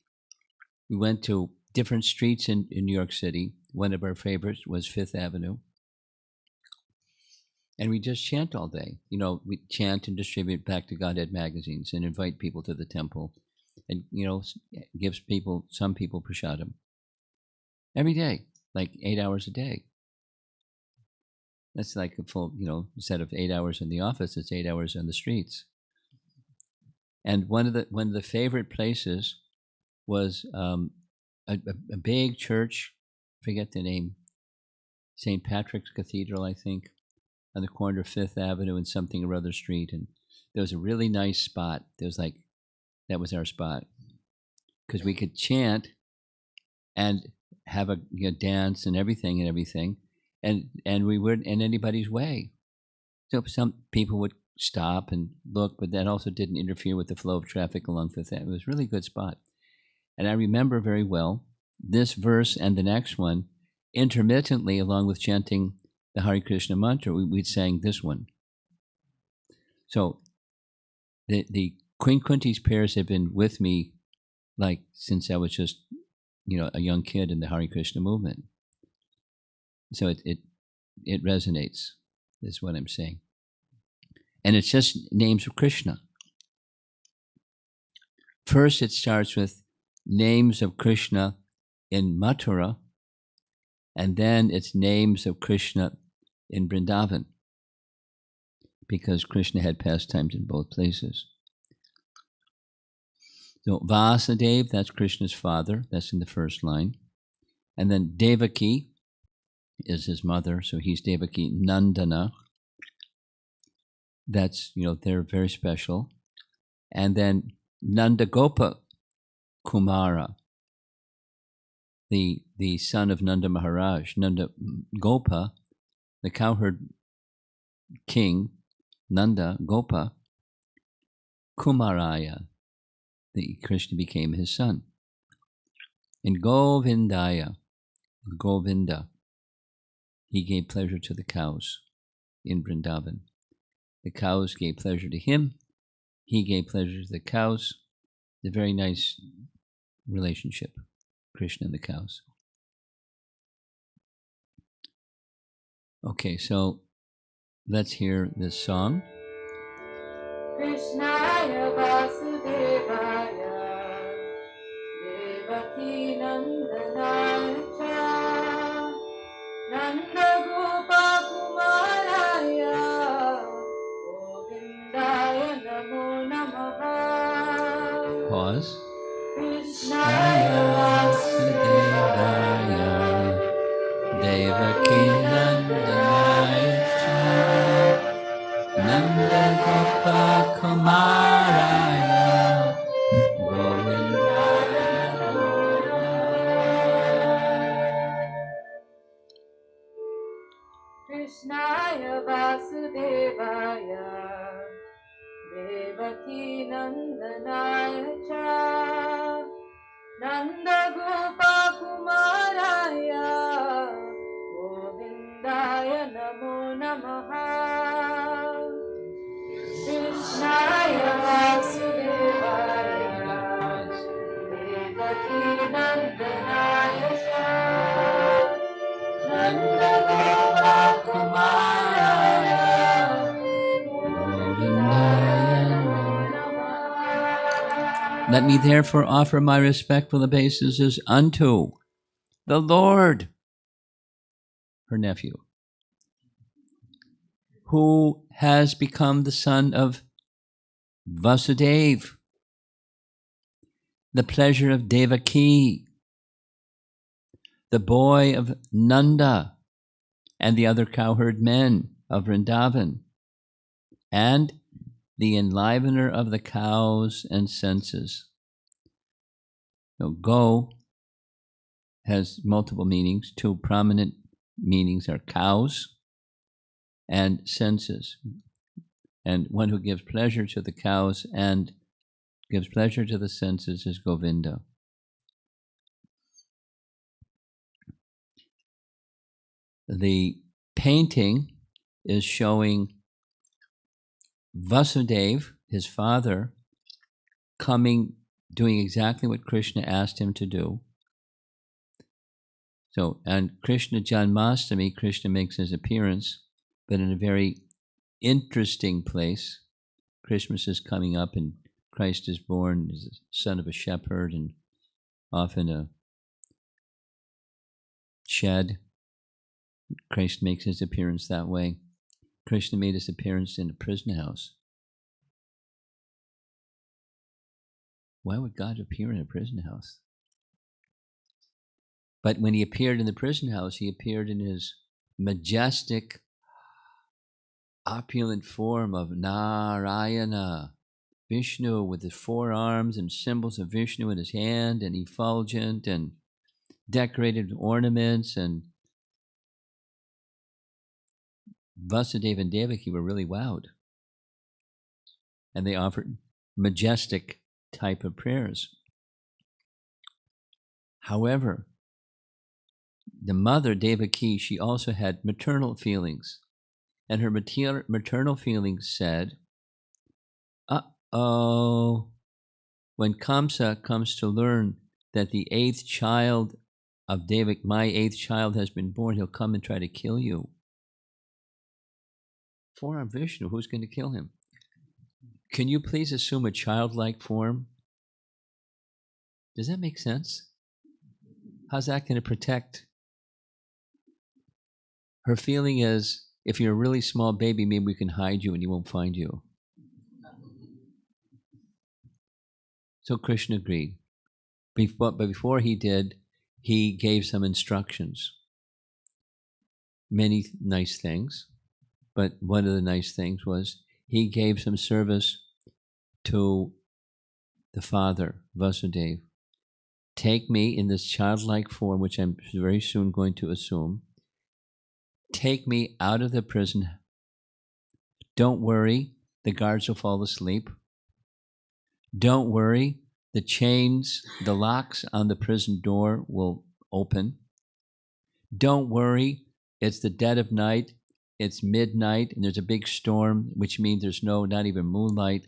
We went to different streets in New York City. One of our favorites was Fifth Avenue. And we just chant all day. You know, we chant and distribute Back to Godhead magazines and invite people to the temple. and gives some people prasadam every day, like 8 hours a day. That's like a full, instead of 8 hours in the office, it's 8 hours on the streets. And one of the favorite places was a big church, forget the name, St. Patrick's Cathedral, I think, on the corner of Fifth Avenue and something or other street. And there was a really nice spot. That was our spot, because we could chant and have a dance and everything, and we weren't in anybody's way. So some people would stop and look, but that also didn't interfere with the flow of traffic along Fifth Avenue. It was a really good spot. And I remember very well this verse and the next one, intermittently, along with chanting the Hare Krishna mantra, we'd sang this one. So the Queen Kunti's prayers have been with me like since I was just, a young kid in the Hare Krishna movement. So it resonates, is what I'm saying. And it's just names of Krishna. First, it starts with names of Krishna in Mathura, and then it's names of Krishna in Vrindavan, because Krishna had pastimes in both places. So Vasudeva, that's Krishna's father, that's in the first line. And then Devaki is his mother, so he's Devaki Nandana. That's, they're very special. And then Nandagopa Kumara, the son of Nanda Maharaj. Nanda Gopa, the cowherd king, Nanda Gopa Kumaraya, Krishna became his son. And Govindaya, Govinda, he gave pleasure to the cows in Vrindavan. The cows gave pleasure to him. He gave pleasure to the cows. It's a very nice relationship, Krishna and the cows. Okay, so let's hear this song. Krishnaya Vasudevaya Devaki Nandanaya Cha Nanda Gopa Kumaraya Govindaya Namo Namaha. Pause. Krishnaya Vasudevaya Devaki Nandanaya Cha Nanda Gopa Kumaraya Govindaya Namo Namaha. Krishnaya Vasudevaya Devaki Nandanaya Cha Nanda Gopa Kumaraya Govindaya Namo Namaha. Krishnaya Vasudevaya Devaki Nandanaya Cha Nanda Gopa Kumaraya Govindaya Namo Namaha. Let me therefore offer my respectful obeisances unto the Lord, her nephew, who has become the son of Vasudeva, the pleasure of Devaki, the boy of Nanda and the other cowherd men of Vrindavan, and the enlivener of the cows and senses. So go has multiple meanings. Two prominent meanings are cows and senses. And one who gives pleasure to the cows and gives pleasure to the senses is Govinda. The painting is showing Vasudeva, his father, doing exactly what Krishna asked him to do. So, on Krishna Janmashtami, Krishna makes his appearance, but in a very interesting place. Christmas is coming up, and Christ is born as the son of a shepherd and often a shed. Christ makes his appearance that way. Krishna made his appearance in a prison house. Why would God appear in a prison house? But when he appeared in the prison house, he appeared in his majestic, opulent form of Narayana, Vishnu, with his four arms and symbols of Vishnu in his hand, and effulgent and decorated ornaments. And Vasudeva and Devaki were really wowed. And they offered majestic type of prayers. However, the mother, Devaki, she also had maternal feelings. And her maternal feelings said, uh-oh, when Kamsa comes to learn that the eighth child of Devaki, my eighth child has been born, he'll come and try to kill you. Four-armed Vishnu, who's going to kill him? Can you please assume a childlike form? Does that make sense? How's that going to protect? Her feeling is, if you're a really small baby, maybe we can hide you and he won't find you. So Krishna agreed. But before he did, he gave some instructions. Many nice things. But one of the nice things was he gave some service to the father, Vasudeva. Take me in this childlike form, which I'm very soon going to assume. Take me out of the prison. Don't worry, the guards will fall asleep. Don't worry, the chains, the locks on the prison door will open. Don't worry, it's the dead of night, it's midnight, and there's a big storm, which means there's not even moonlight,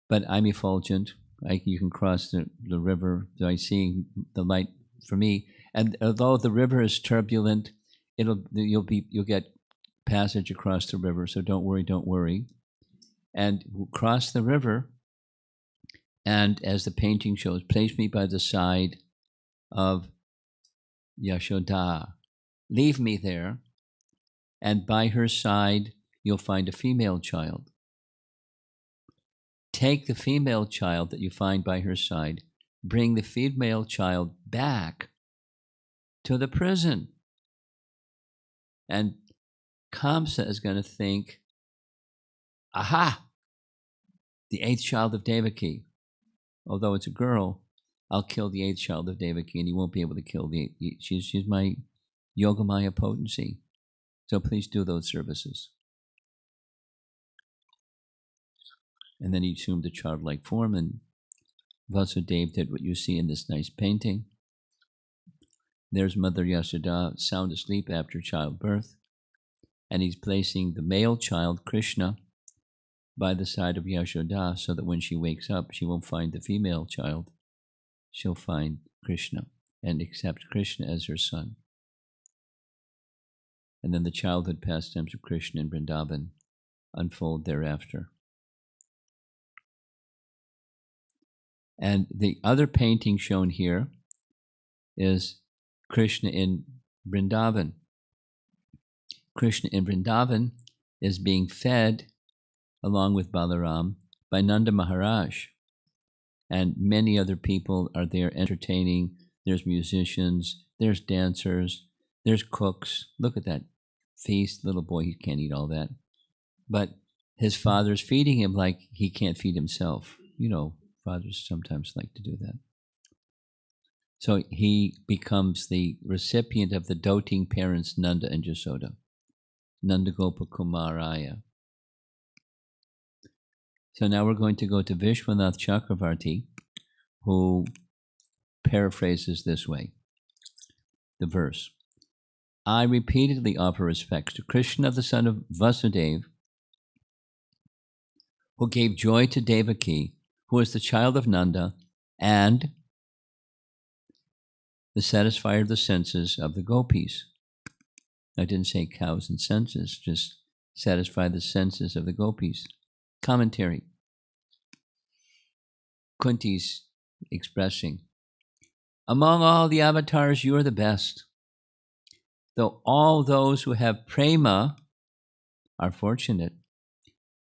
but I'm effulgent. You can cross the river by seeing the light for me. And although the river is turbulent, you'll get passage across the river, so don't worry. And we'll cross the river, and as the painting shows, place me by the side of Yashoda. Leave me there, and by her side you'll find a female child. Take the female child that you find by her side, bring the female child back to the prison. And Kamsa is going to think, aha, the eighth child of Devaki. Although it's a girl, I'll kill the eighth child of Devaki, and you won't be able to kill the eighth. She's my Yogamaya potency. So please do those services. And then he assumed a childlike form, and Vasudeva did what you see in this nice painting. There's Mother Yashoda, sound asleep after childbirth, and he's placing the male child, Krishna, by the side of Yashoda, so that when she wakes up, she won't find the female child. She'll find Krishna and accept Krishna as her son. And then the childhood pastimes of Krishna and Vrindavan unfold thereafter. And the other painting shown here is Krishna in Vrindavan. Krishna in Vrindavan is being fed, along with Balaram, by Nanda Maharaj. And many other people are there entertaining. There's musicians, there's dancers, there's cooks. Look at that feast. Little boy, he can't eat all that. But his father's feeding him like he can't feed himself. You know, fathers sometimes like to do that. So he becomes the recipient of the doting parents, Nanda and Jasoda. Nanda Gopa Kumaraya. So now we're going to go to Vishwanath Chakravarti, who paraphrases this way, the verse. I repeatedly offer respects to Krishna, the son of Vasudeva, who gave joy to Devaki, who is the child of Nanda, and the satisfier of the senses of the gopis. I didn't say cows and senses, just satisfy the senses of the gopis. Commentary. Kunti's expressing. Among all the avatars, you are the best. Though all those who have prema are fortunate,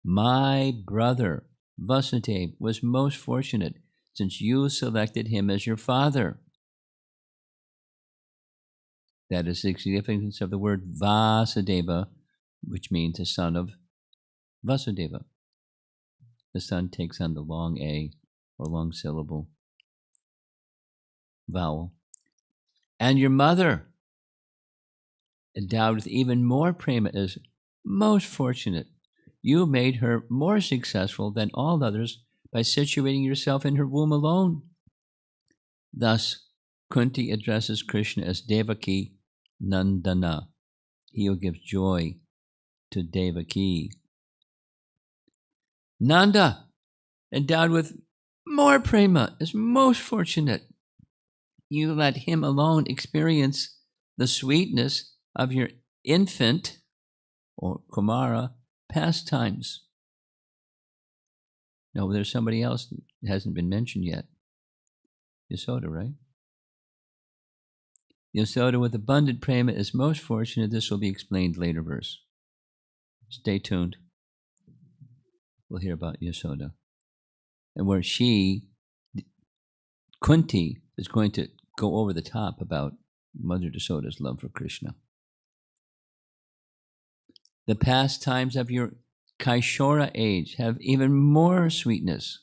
my brother Vasudeva was most fortunate since you selected him as your father. That is the significance of the word Vasudeva, which means the son of Vasudeva. The son takes on the long A or long syllable vowel. And your mother, endowed with even more prema, is most fortunate. You made her more successful than all others by situating yourself in her womb alone. Thus, Kunti addresses Krishna as Devaki Nandana, he who gives joy to Devaki. Nanda, endowed with more prema, is most fortunate. You let him alone experience the sweetness of your infant or Kumara pastimes. No, there's somebody else that hasn't been mentioned yet. Yasoda, right? Yasoda with abundant prema is most fortunate. This will be explained later verse. Stay tuned. We'll hear about Yasoda. And where Kunti, is going to go over the top about Mother Yasoda's love for Krishna. The pastimes of your Kaishora age have even more sweetness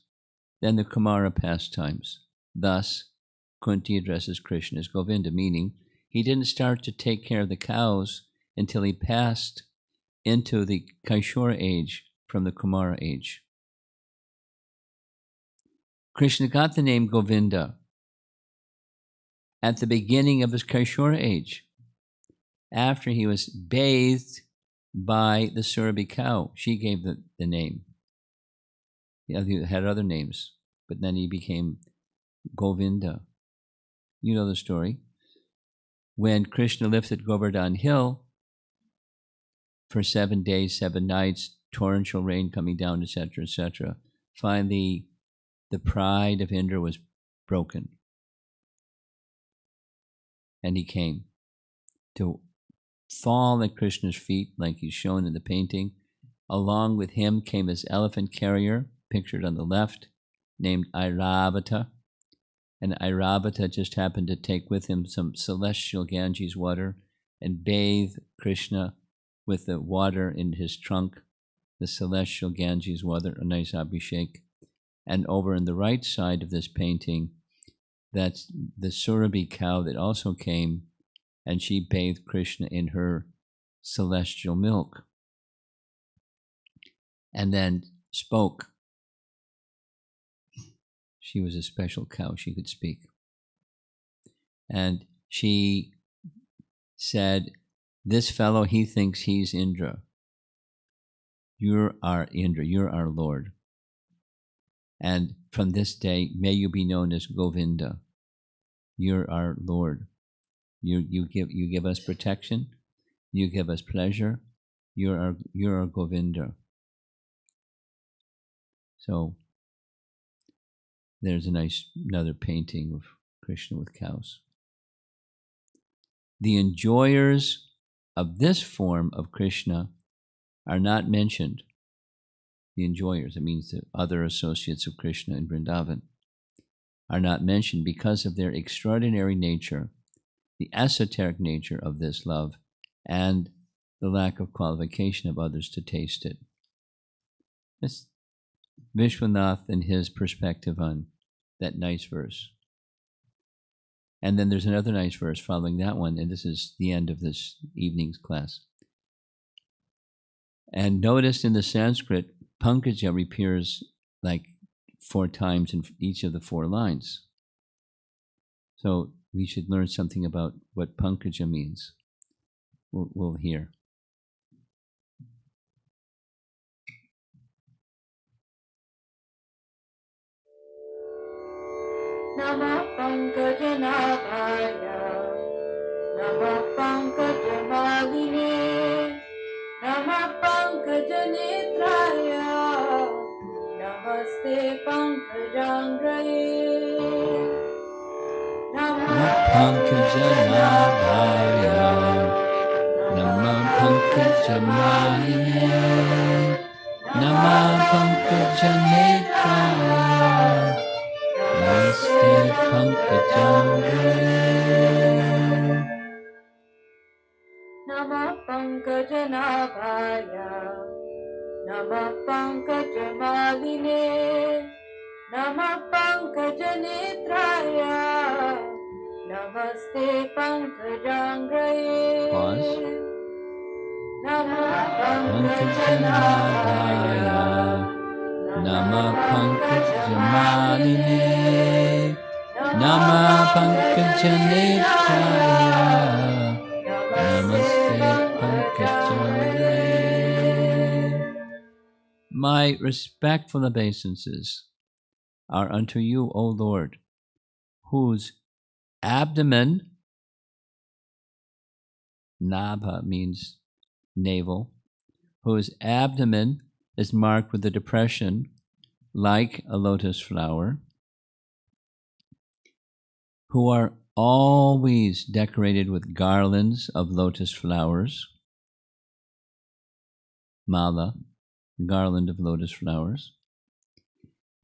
than the Kumara pastimes. Thus, Kunti addresses Krishna as Govinda, meaning he didn't start to take care of the cows until he passed into the Kaishora age from the Kumara age. Krishna got the name Govinda at the beginning of his Kaishora age, after he was bathed by the Surabhi cow. She gave the name. He had other names, but then he became Govinda. You know the story. When Krishna lifted Govardhan Hill for 7 days, 7 nights, torrential rain coming down, etc., etc., finally the pride of Indra was broken. And he came to fall at Krishna's feet, like he's shown in the painting. Along with him came his elephant carrier, pictured on the left, named Airavata. And Airavata just happened to take with him some celestial Ganges water and bathe Krishna with the water in his trunk, the celestial Ganges water, a nice abhishek. And over on the right side of this painting, that's the Surabhi cow that also came, and she bathed Krishna in her celestial milk. And then spoke. She was a special cow, she could speak. And she said, this fellow, he thinks he's Indra. You're our Indra, you're our Lord. And from this day, may you be known as Govinda. You're our Lord. You give us protection. You give us pleasure. You're our Govinda. So there's another painting of Krishna with cows. The enjoyers of this form of Krishna are not mentioned. The enjoyers, it means the other associates of Krishna in Vrindavan, are not mentioned because of their extraordinary nature, the esoteric nature of this love, and the lack of qualification of others to taste it. That's Vishwanath and his perspective on that nice verse. And then there's another nice verse following that one, and this is the end of this evening's class. And notice in the Sanskrit, Pankaja appears like 4 times in each of the 4 lines. So we should learn something about what Pankaja means. We'll hear. Namah Pankajanabhaya, Namah Pankajabaline, Namah Pankajanetraya, Namah Namaste Pankajangraye. Namah Pankajanabhaya. Namah Pankajamayine. Namah Pankajanetraya. Namaste Pankajangraye. Namah Pankajanabhaya. Namah Pankajamaline. Namah Pankajanetraya. Namaste Pankajangraye. Pause. Namah Pankajanabhaya. Namah Pankajamayine. Namah Pankajanetraya. Namaste Pankajangraye. My respectful obeisances are unto you, O Lord, whose abdomen, nabha means navel, whose abdomen is marked with a depression like a lotus flower, who are always decorated with garlands of lotus flowers, mala, garland of lotus flowers,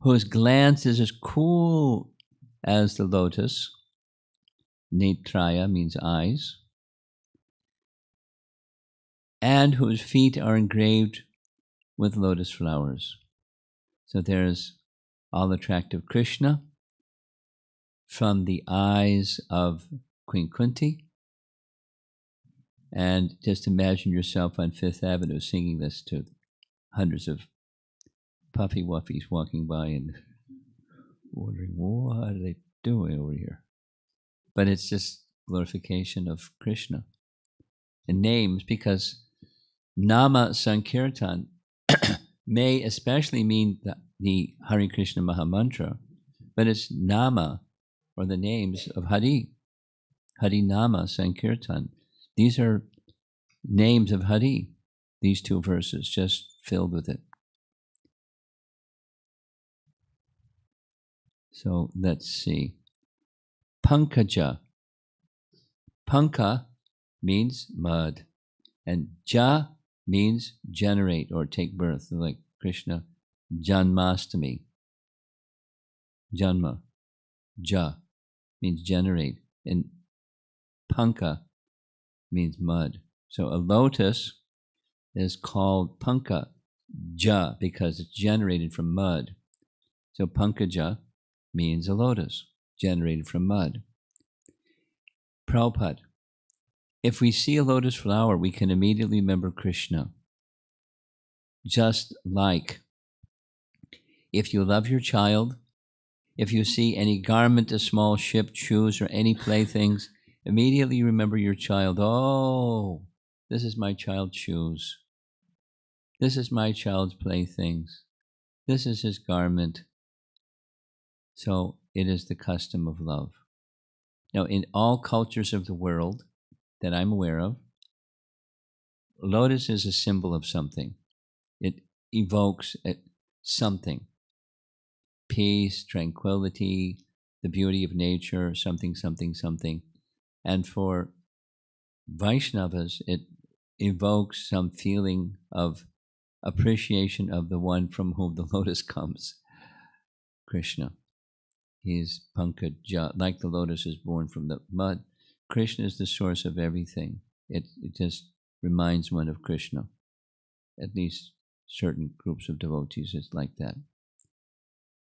whose glance is as cool as the lotus, netraya means eyes, and whose feet are engraved with lotus flowers. So there's all attractive Krishna from the eyes of Queen Kunti. And just imagine yourself on Fifth Avenue singing this to hundreds of puffy wuffies walking by and wondering, what are they doing over here? But it's just glorification of Krishna. And names, because Nama Sankirtan may especially mean the Hare Krishna Mahamantra, but it's Nama, or the names of Hari, Hari Nama Sankirtan. These are names of Hari, these two verses, just filled with it. So let's see. Pankaja. Panka means mud, and Ja means generate or take birth, like Krishna Janmastami. Janma. Ja means generate, and Panka means mud. So a lotus is called Panka Ja because it's generated from mud. So Pankaja means a lotus generated from mud. Prabhupada, if we see a lotus flower, we can immediately remember Krishna. Just like if you love your child, if you see any garment, a small ship, shoes, or any playthings, immediately remember your child. Oh, this is my child's shoes. This is my child's playthings. This is his garment. So it is the custom of love. Now, in all cultures of the world that I'm aware of, lotus is a symbol of something. It evokes something. Peace, tranquility, the beauty of nature, something, something, something. And for Vaishnavas, it evokes some feeling of appreciation of the one from whom the lotus comes, Krishna. He is Pankaja, like the lotus is born from the mud. Krishna is the source of everything. It just reminds one of Krishna. At least certain groups of devotees, it's like that.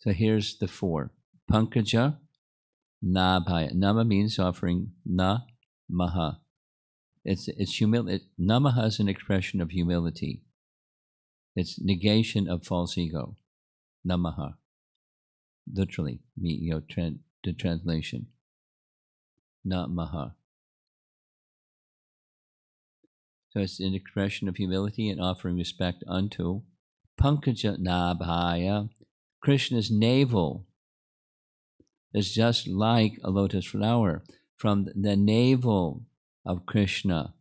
So here's the four. Pankaja, Nabhaya. Nama means offering na maha. It's humility. Namaha is an expression of humility. It's negation of false ego. Namaha. Literally, the translation. Namaha. So it's an expression of humility and offering respect unto Pankaja Nabhaya. Krishna's navel is just like a lotus flower. From the navel of Krishna,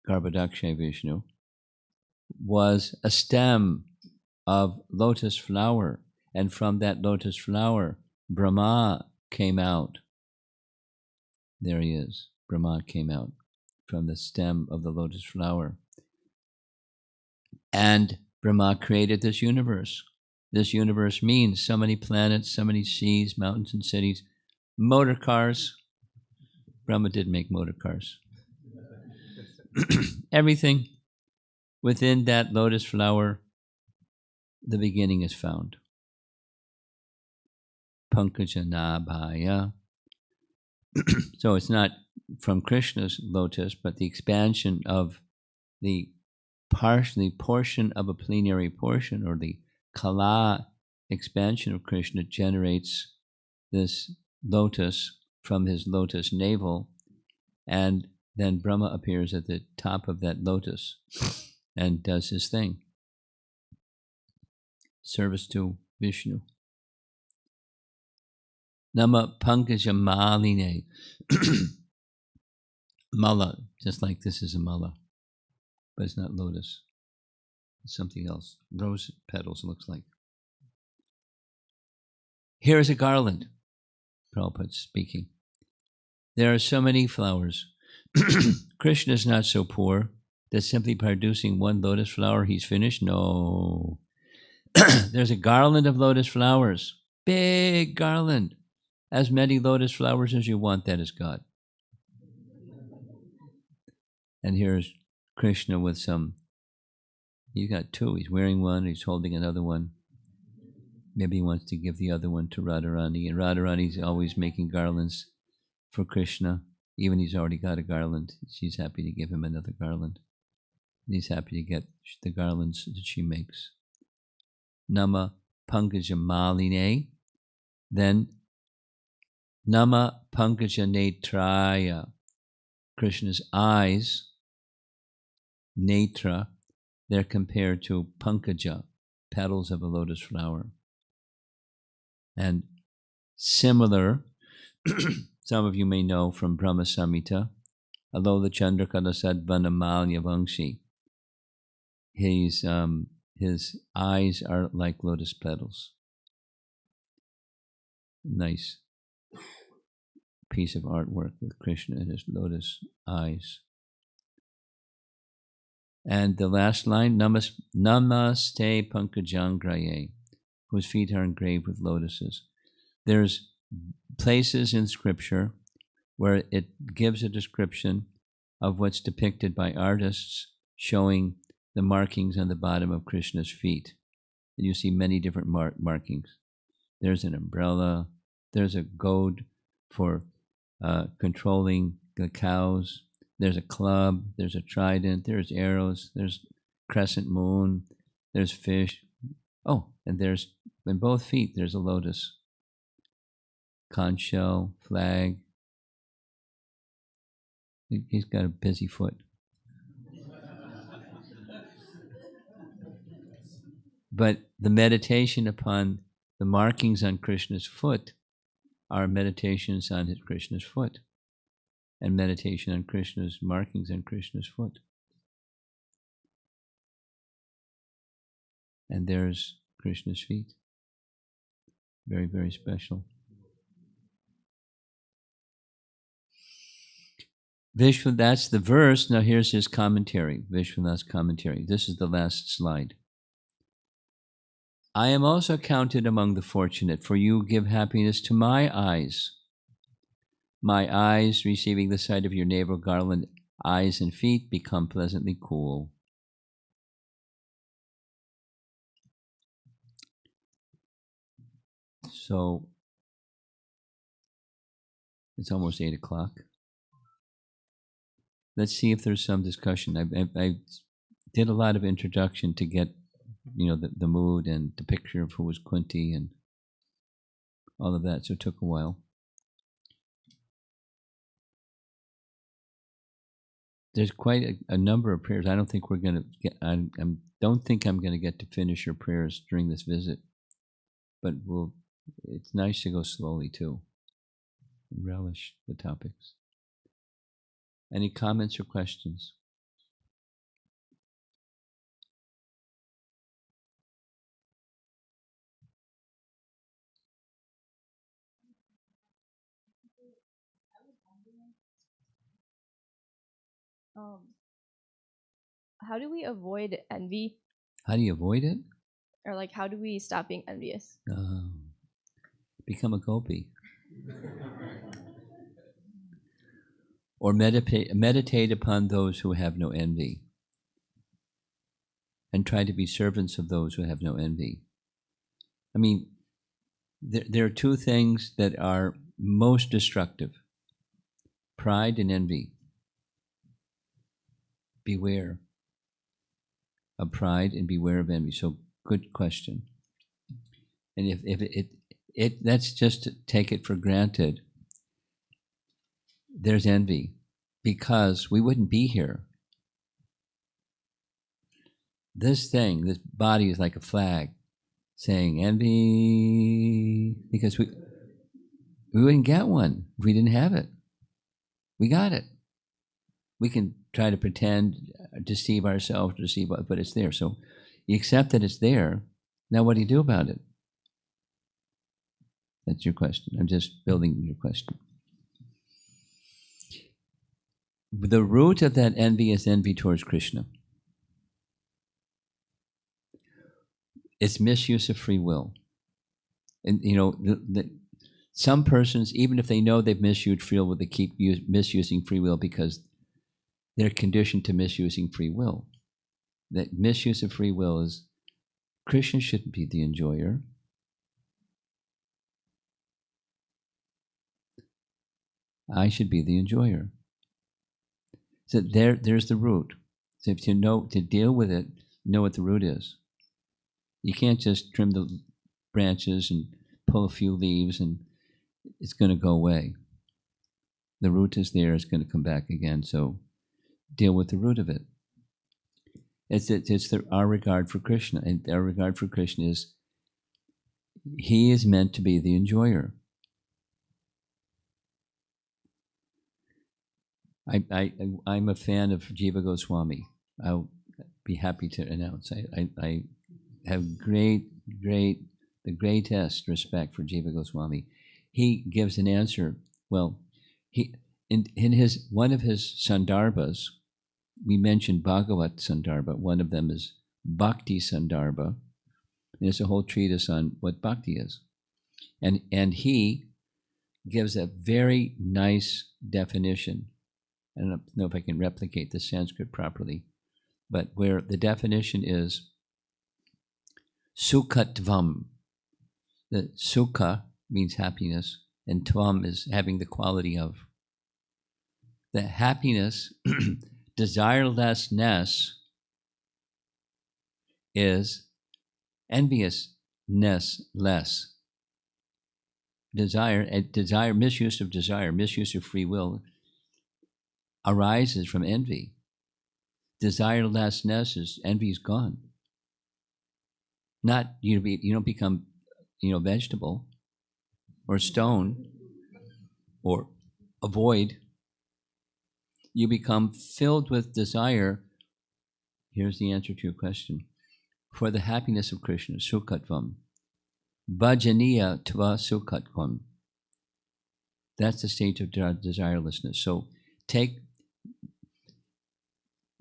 Garbhodakshay Vishnu, was a stem of lotus flower. And from that lotus flower, Brahma came out. There he is. Brahma came out from the stem of the lotus flower. And Brahma created this universe. This universe means so many planets, so many seas, mountains, and cities, motor cars. Brahma did make motor cars. Everything within that lotus flower, the beginning is found. Pankaja Nabhaya. So it's not from Krishna's lotus, but the expansion of the portion of a plenary portion, or the Kala expansion of Krishna, generates this lotus from his lotus navel, and then Brahma appears at the top of that lotus and does his thing. Service to Vishnu. Nama Pankaja Maline. Mala, just like this is a mala, but it's not lotus. It's something else. Rose petals, it looks like. Here is a garland, Prabhupada speaking. There are so many flowers. Krishna is not so poor that simply producing one lotus flower he's finished. No. There's a garland of lotus flowers. Big garland. As many lotus flowers as you want, that is God. And here's Krishna with some, he's got two. He's wearing one, he's holding another one. Maybe he wants to give the other one to Radharani. And Radharani's always making garlands for Krishna. Even he's already got a garland. She's happy to give him another garland. And he's happy to get the garlands that she makes. Nama Pankaja Maline. Then Nama Pankaja Netraya. Krishna's eyes, netra, they're compared to pankaja, petals of a lotus flower. And similar, some of you may know from Brahma Samhita, Alola Chandrakala Sadvanamalya Vangshi. His eyes are like lotus petals. Nice piece of artwork with Krishna and his lotus eyes. And the last line, Namaste Pankajangraye, whose feet are engraved with lotuses. There's places in scripture where it gives a description of what's depicted by artists, showing the markings on the bottom of Krishna's feet. And you see many different markings. There's an umbrella, there's a goad for controlling the cows, there's a club, there's a trident, there's arrows, there's crescent moon, there's fish. Oh, and there's, in both feet, there's a lotus. Conch shell, flag. He's got a busy foot. But the meditation upon the markings on Krishna's foot are meditations on Krishna's foot, and meditation on Krishna's markings on Krishna's foot. And there's Krishna's feet. Very, very special. That's the verse. Now here's his commentary, Vishwanath's commentary. This is the last slide. I am also counted among the fortunate, for you give happiness to my eyes. My eyes, receiving the sight of your navel garland, eyes and feet become pleasantly cool. So, it's almost 8 o'clock. Let's see if there's some discussion. I did a lot of introduction to get, the mood and the picture of who was Kunti and all of that, so it took a while. There's quite a number of prayers. I don't think we're going to get. Don't think I'm going to get to finish your prayers during this visit, but it's nice to go slowly too, and relish the topics. Any comments or questions? How do we avoid envy? How do you avoid it? Or like, how do we stop being envious? Become a gopi. Or meditate upon those who have no envy. And try to be servants of those who have no envy. I mean, there are two things that are most destructive: pride and envy. Beware of pride and beware of envy. So, good question. And if let's just take it for granted, there's envy, because we wouldn't be here. This body is like a flag saying envy, because we wouldn't get one if we didn't have it. We got it. We can try to pretend, deceive ourselves, but it's there. So you accept that it's there. Now what do you do about it? That's your question. I'm just building your question. The root of that envy is envy towards Krishna. It's misuse of free will. And some persons, even if they know they've misused free will, they keep misusing free will because they're conditioned to misusing free will. That misuse of free will is, Krishna shouldn't be the enjoyer. I should be the enjoyer. So there's the root. So if you know to deal with it, know what the root is. You can't just trim the branches and pull a few leaves and it's going to go away. The root is there, it's going to come back again. So deal with the root of it. It's our regard for Krishna. And our regard for Krishna is, he is meant to be the enjoyer. I'm a fan of Jiva Goswami. I'll be happy to announce. I have the greatest respect for Jiva Goswami. He gives an answer. Well, in one of his sandarbhas, we mentioned Bhagavat Sandarbha. One of them is Bhakti Sandarbha, and it's a whole treatise on what bhakti is. And he gives a very nice definition. I don't know if I can replicate the Sanskrit properly, but where the definition is sukhatvam. The sukha means happiness, and tvam is having the quality of. The happiness, desirelessness, is enviousness less. Misuse of free will arises from envy. Desirelessness is envy's gone. Not you don't become vegetable or stone or a void. You become filled with desire. Here's the answer to your question. For the happiness of Krishna, sukhatvam. Bhajaniya tva sukhatvam. That's the state of desirelessness. So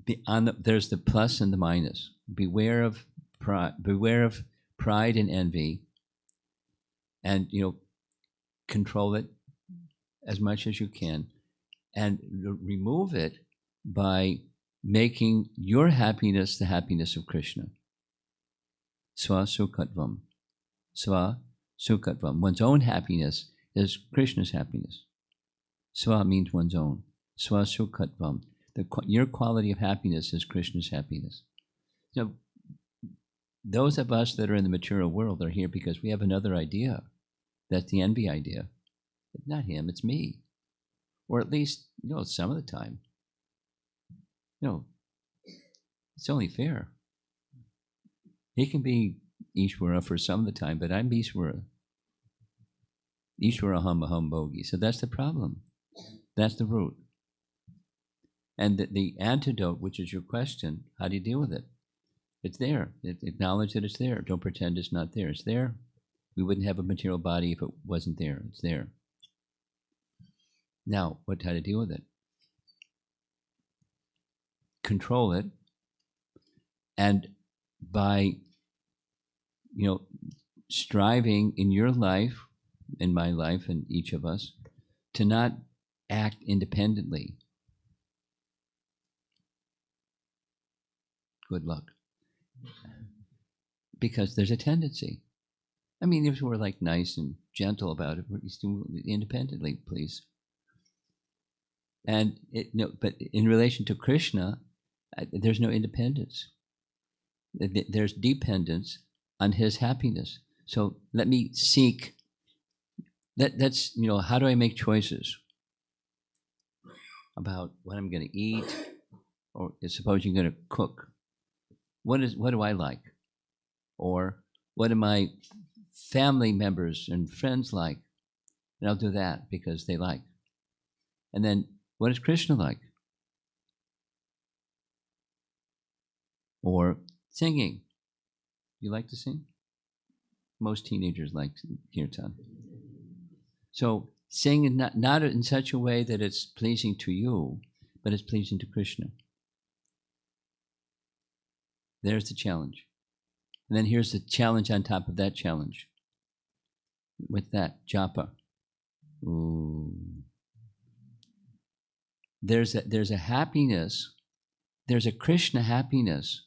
there's the plus and the minus. Beware of pride and envy, and control it as much as you can, and remove it by making your happiness the happiness of Krishna. Swa sukhatvam. Swa sukhatvam. One's own happiness is Krishna's happiness. Swa means one's own. Swa sukhatvam. Your quality of happiness is Krishna's happiness. So those of us that are in the material world are here because we have another idea. That's the envy idea. It's not him, it's me. Or at least, some of the time. It's only fair. He can be Ishvara for some of the time, but I'm Ishvara. Ishvara ham aham bhogi. So that's the problem. That's the root. And the antidote, which is your question, how do you deal with it? It's there. Acknowledge that it's there. Don't pretend it's not there. It's there. We wouldn't have a material body if it wasn't there. It's there. Now, how to deal with it? control it, and by striving in your life, in my life, and each of us, to not act independently. Good luck. Because there's a tendency. I mean, if we're like nice and gentle about it, we're do independently, please. And but in relation to Krishna, there's no independence. There's dependence on his happiness. So let me seek. That's how do I make choices about what I'm going to eat, or suppose you're going to cook. What do I like, or what do my family members and friends like, and I'll do that because they like. And then what does Krishna like? Or singing. You like to sing? Most teenagers like kirtan. So sing not in such a way that it's pleasing to you, but it's pleasing to Krishna. There's the challenge. And then here's the challenge on top of that challenge. With that, japa. Ooh. There's a happiness, there's a Krishna happiness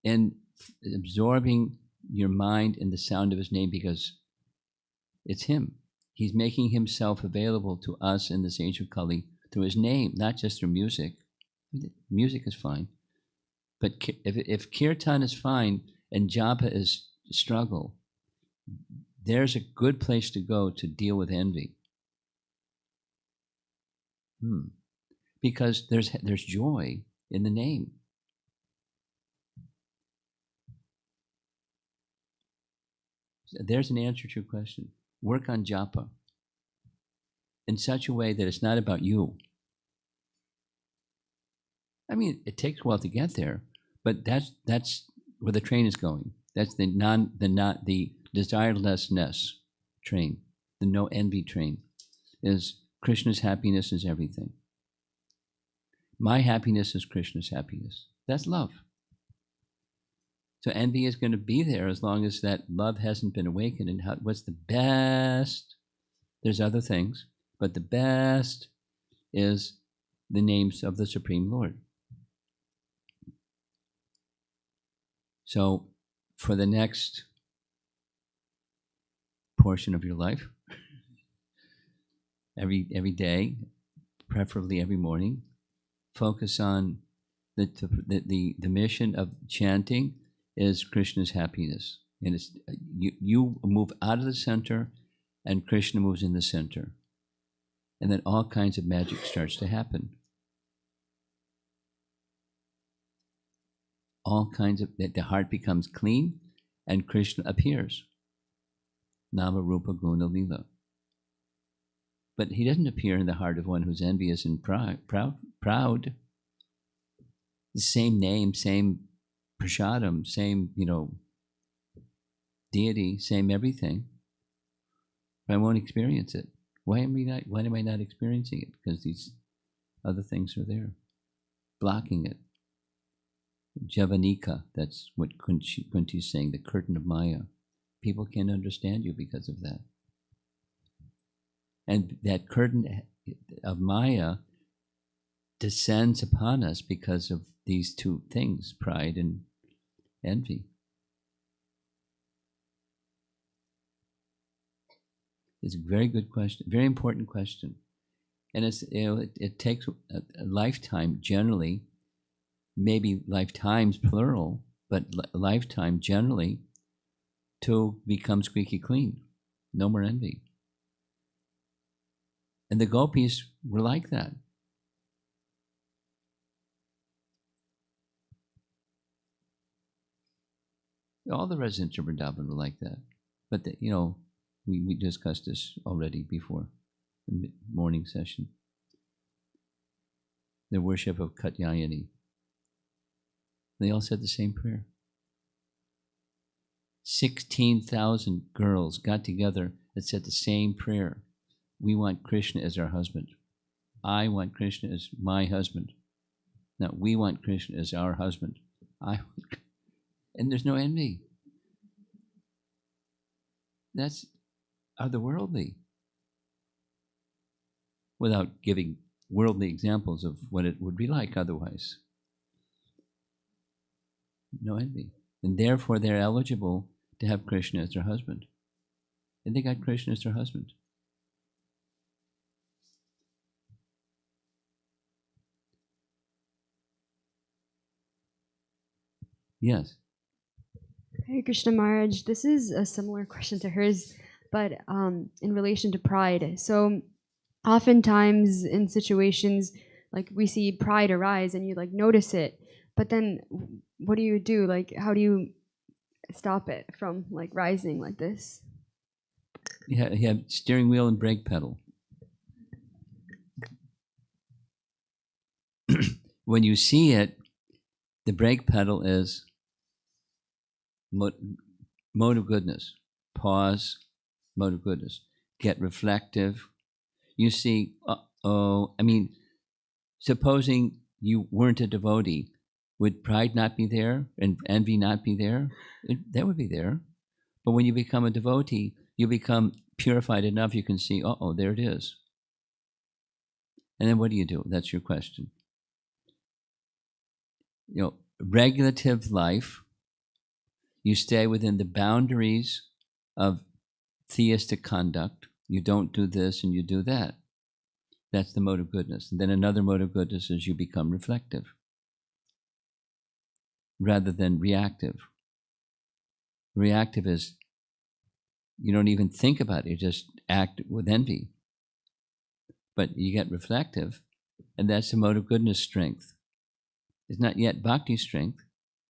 in absorbing your mind in the sound of his name, because it's him. He's making himself available to us in this age of Kali through his name, not just through music. Music is fine. But if kirtan is fine and japa is struggle, there's a good place to go to deal with envy. Because there's joy in the name. There's an answer to your question. Work on japa in such a way that it's not about you. I mean, it takes a while to get there, but that's where the train is going. That's the desirelessness train, the no envy train. Is Krishna's happiness is everything. My happiness is Krishna's happiness. That's love. So envy is going to be there as long as that love hasn't been awakened. And what's the best? There's other things, but the best is the names of the Supreme Lord. So for the next portion of your life, every day, preferably every morning, focus on the mission of chanting is Krishna's happiness. And it's you move out of the center and Krishna moves in the center. And then all kinds of magic starts to happen. All kinds of, the heart becomes clean and Krishna appears. Nama Rupa Guna Lila. But he doesn't appear in the heart of one who's envious and proud. The same name, same prashadam, same, deity, same everything. But I won't experience it. Why am I not experiencing it? Because these other things are there, blocking it. Javanika, that's what Kunti is saying, the curtain of Maya. People can't understand you because of that. And that curtain of Maya descends upon us because of these two things, pride and envy. It's a very good question, very important question. And it's, it takes a lifetime generally, maybe lifetimes plural, but lifetime generally, to become squeaky clean. No more envy. And the gopis were like that. All the residents of Vrindavan were like that. But, we discussed this already before the morning session. The worship of Katyayani. They all said the same prayer. 16,000 girls got together and said the same prayer. We want Krishna as our husband. I want Krishna as my husband. No, we want Krishna as our husband. And there's no envy. That's otherworldly. Without giving worldly examples of what it would be like otherwise. No envy. And therefore they're eligible to have Krishna as their husband. And they got Krishna as their husband. Yes. Hare Krishna Maharaj, this is a similar question to hers, but in relation to pride. So oftentimes in situations, like we see pride arise and you like notice it, but then what do you do? Like, how do you stop it from like rising like this? You have steering wheel and brake pedal. When you see it, the brake pedal is mode of goodness. Pause, mode of goodness. Get reflective. You see, supposing you weren't a devotee, would pride not be there and envy not be there? That would be there. But when you become a devotee, you become purified enough you can see, there it is. And then what do? That's your question. Regulative life, you stay within the boundaries of theistic conduct. You don't do this and you do that. That's the mode of goodness. And then another mode of goodness is you become reflective rather than reactive. Reactive is you don't even think about it, you just act with envy. But you get reflective, and that's the mode of goodness strength. It's not yet bhakti strength.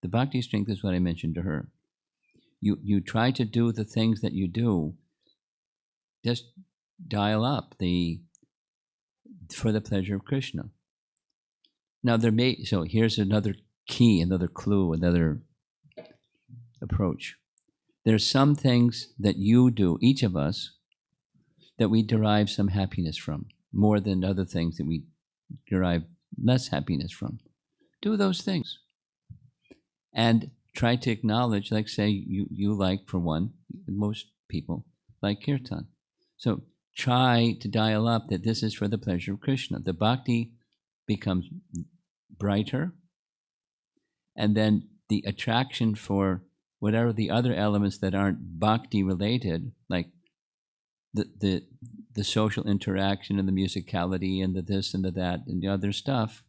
The bhakti strength is what I mentioned to her. You try to do the things that you do, just dial up for the pleasure of Krishna. Now so here's another key, another clue, another approach. There's some things that you do, each of us, that we derive some happiness from, more than other things that we derive less happiness from. Do those things. And try to acknowledge, like say you like, for one, most people like kirtan. So try to dial up that this is for the pleasure of Krishna. The bhakti becomes brighter, and then the attraction for whatever the other elements that aren't bhakti related, like the social interaction and the musicality and the this and the that and the other stuff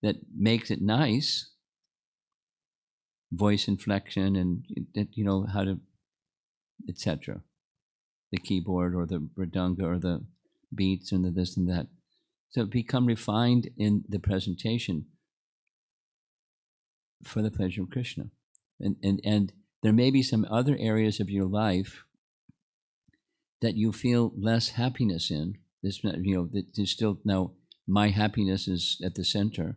that makes it nice, voice inflection and how to, etc. The keyboard or the mridanga or the beats and the this and that. So become refined in the presentation for the pleasure of Krishna. And there may be some other areas of your life that you feel less happiness in. There's still, now my happiness is at the center,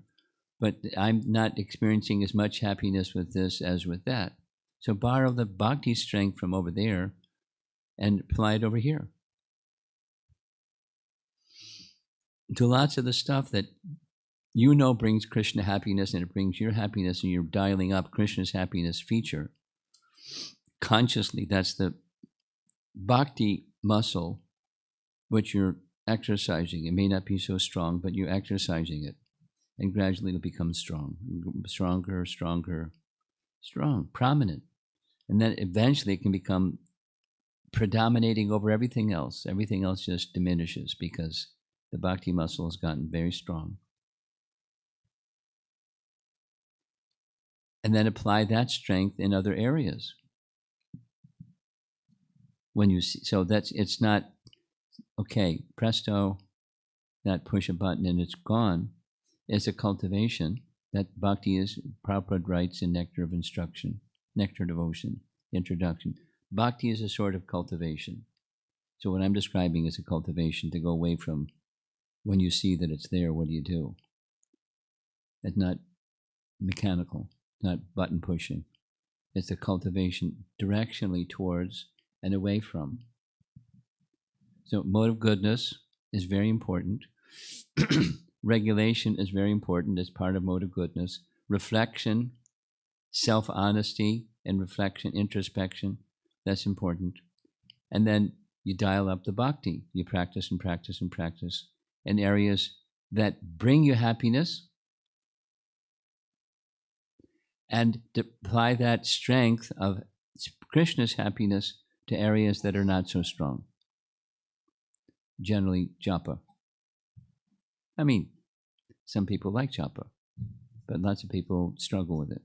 but I'm not experiencing as much happiness with this as with that. So borrow the bhakti strength from over there and apply it over here. To lots of the stuff that brings Krishna happiness, and it brings your happiness, and you're dialing up Krishna's happiness feature. Consciously, that's the bhakti muscle which you're exercising. It may not be so strong, but you're exercising it. And gradually it'll become strong, stronger, strong, prominent. And then eventually it can become predominating over everything else. Everything else just diminishes because the bhakti muscle has gotten very strong. And then apply that strength in other areas. When you see, so it's not, okay, presto, not push a button and it's gone. It's a cultivation that bhakti is. Prabhupada writes in Nectar of Instruction, Nectar Devotion, Introduction. Bhakti is a sort of cultivation. So what I'm describing is a cultivation to go away from when you see that it's there, what do? It's not mechanical, not button pushing. It's a cultivation directionally towards and away from. So mode of goodness is very important. regulation is very important as part of mode of goodness. Reflection, self-honesty and reflection, introspection, that's important. And then you dial up the bhakti. You practice and practice and practice in areas that bring you happiness, and to apply that strength of Krishna's happiness to areas that are not so strong. Generally, japa. I mean, some people like japa, but lots of people struggle with it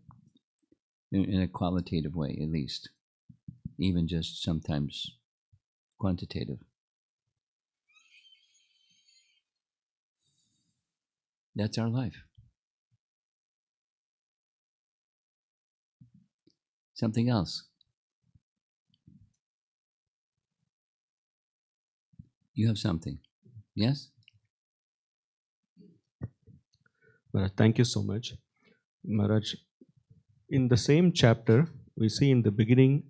in a qualitative way, at least, even just sometimes quantitative. That's our life. Something else. You have something. Yes? Maharaj, thank you so much. Maharaj, in the same chapter, we see in the beginning,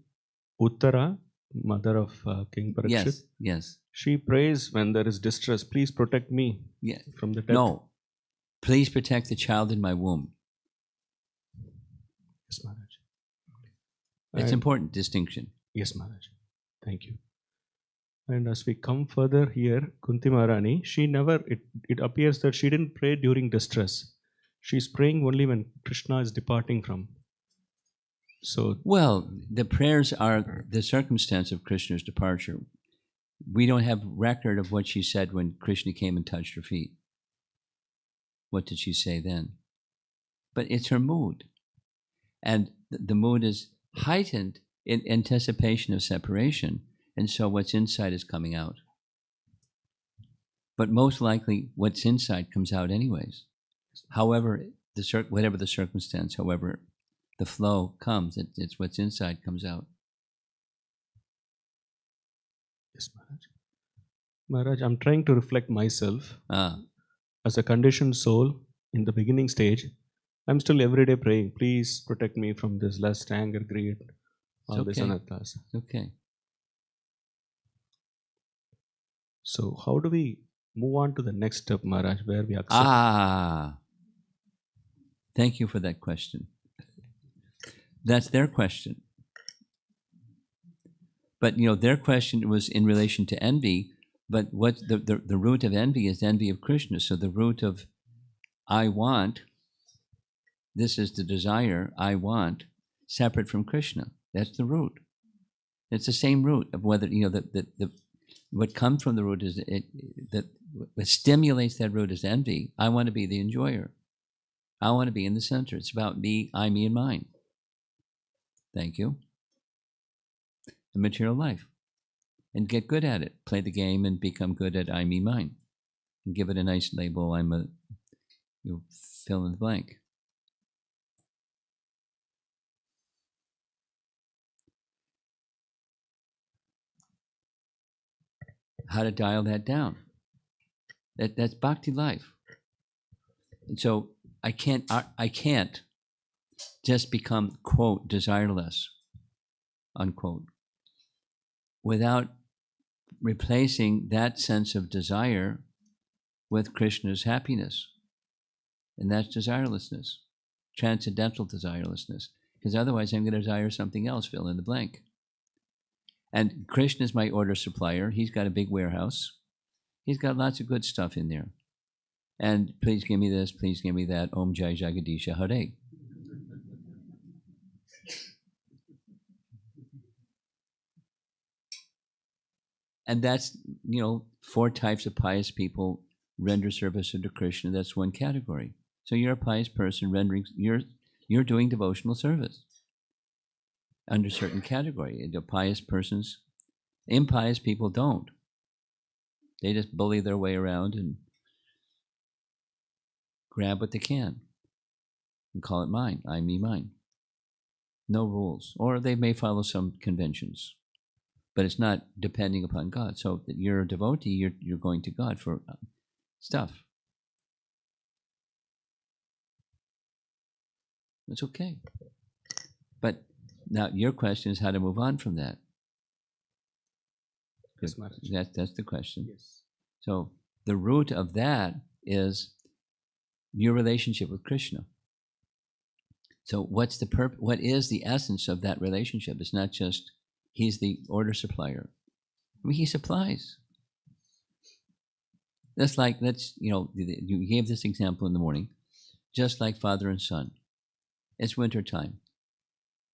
Uttara, mother of King Parikshit. Yes, yes. She prays when there is distress, please protect me Yeah. from the death. No. Please protect the child in my womb. Yes, Maharaj. It's And- important distinction. Yes, Maharaj. Thank you. And as we come further here, Kunti Maharani, she never, it appears that she didn't pray during distress. She's praying only when Krishna is departing from. So, Well, the prayers are the circumstance of Krishna's departure. We don't have record of what she said when Krishna came and touched her feet. What did she say then? But it's her mood. And the mood is heightened in anticipation of separation. And so what's inside is coming out. But most likely, what's inside comes out anyways. However, whatever the circumstance, however the flow comes, it's what's inside comes out. yes, Maharaj. Maharaj, I'm trying to reflect myself. Ah, As a conditioned soul in the beginning stage, I'm still every day praying, please protect me from this lust, anger, greed, all these okay. anattas. Okay. So how do we move on to the next step, Maharaj, where we accept? Ah, thank you for that question. That's their question. But, their question was in relation to envy, but what the root of envy is envy of Krishna. So the root of I want, this is the desire, I want, separate from Krishna. That's the root. It's the same root of whether, what comes from the root is what stimulates that root is envy. I want to be the enjoyer. I want to be in the center. It's about me, I, me, and mine. Thank you. The material life. And get good at it. Play the game and become good at I, me, mine. And give it a nice label. You fill in the blank. How to dial that down. That's bhakti life. And so I can't just become, quote, desireless, unquote, without replacing that sense of desire with Krishna's happiness. And that's desirelessness, transcendental desirelessness. Because otherwise I'm going to desire something else, fill in the blank. And Krishna's my order supplier. He's got a big warehouse. He's got lots of good stuff in there. And please give me this, please give me that. Om Jai Jagadisha Hare. And that's, 4 types of pious people render service unto Krishna. That's one category. So you're a pious person rendering, you're doing devotional service under certain category. The pious persons, impious people don't. They just bully their way around and grab what they can and call it mine, I, me, mine. No rules. Or they may follow some conventions, but it's not depending upon God. So that you're a devotee, you're going to God for stuff. It's okay. But now your question is how to move on from that. Yes, Maharaj. That's the question. Yes. So the root of that is your relationship with Krishna. So what is the essence of that relationship? It's not just he's the order supplier. I mean, he supplies. That's like, you gave this example in the morning, just like father and son. It's winter time.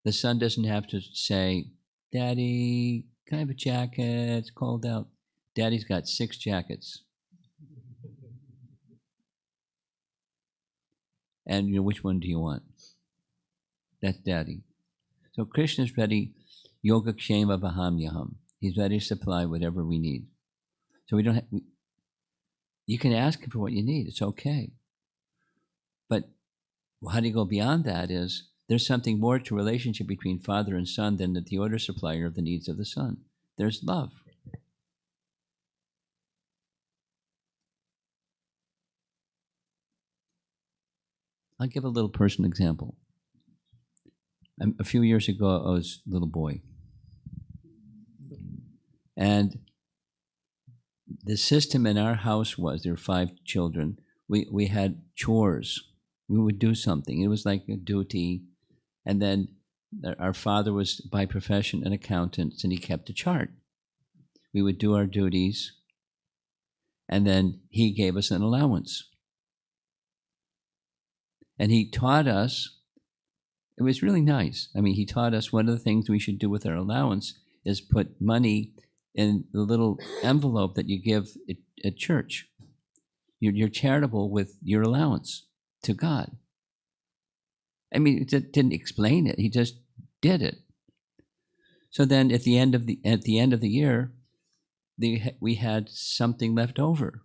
The son doesn't have to say, Daddy, can I have a jacket? It's cold out. Daddy's got 6 jackets. And which one do you want? That's Daddy. So Krishna's ready, yoga kshema vahamyaham. He's ready to supply whatever we need. So we don't have, you can ask him for what you need. It's okay. But how do you go beyond that is, there's something more to relationship between father and son than the order supplier of the needs of the son. There's love. I'll give a little personal example. A few years ago, I was a little boy. And the system in our house was, there were 5 children. We had chores. We would do something. It was like a duty. And then our father was by profession an accountant, and he kept a chart. We would do our duties, and then he gave us an allowance. And he taught us, it was really nice. I mean, he taught us one of the things we should do with our allowance is put money in the little envelope that you give at church. You're charitable with your allowance to God. I mean, it didn't explain it. He just did it. So then, at the end of the year, we had something left over.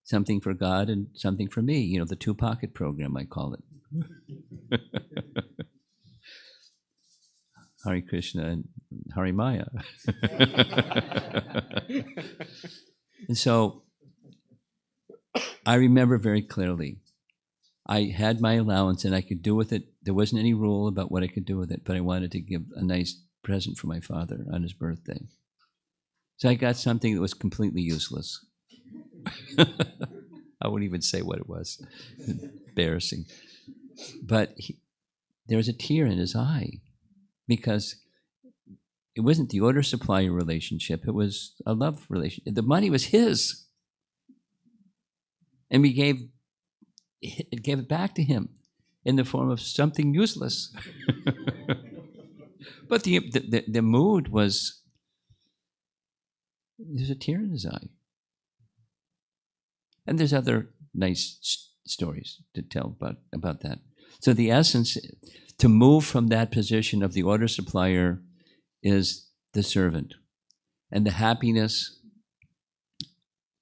Something for God and something for me. The 2-pocket program, I call it. Hare Krishna and Hare Maya. And so, I remember very clearly. I had my allowance and I could do with it. There wasn't any rule about what I could do with it, but I wanted to give a nice present for my father on his birthday. So I got something that was completely useless. I wouldn't even say what it was. Embarrassing. But there was a tear in his eye because it wasn't the order supplier relationship. It was a love relationship. The money was his. And we gave it back to him in the form of something useless. But the mood was, there's a tear in his eye. And there's other nice stories to tell about that. So the essence, to move from that position of the order supplier is the servant. And the happiness,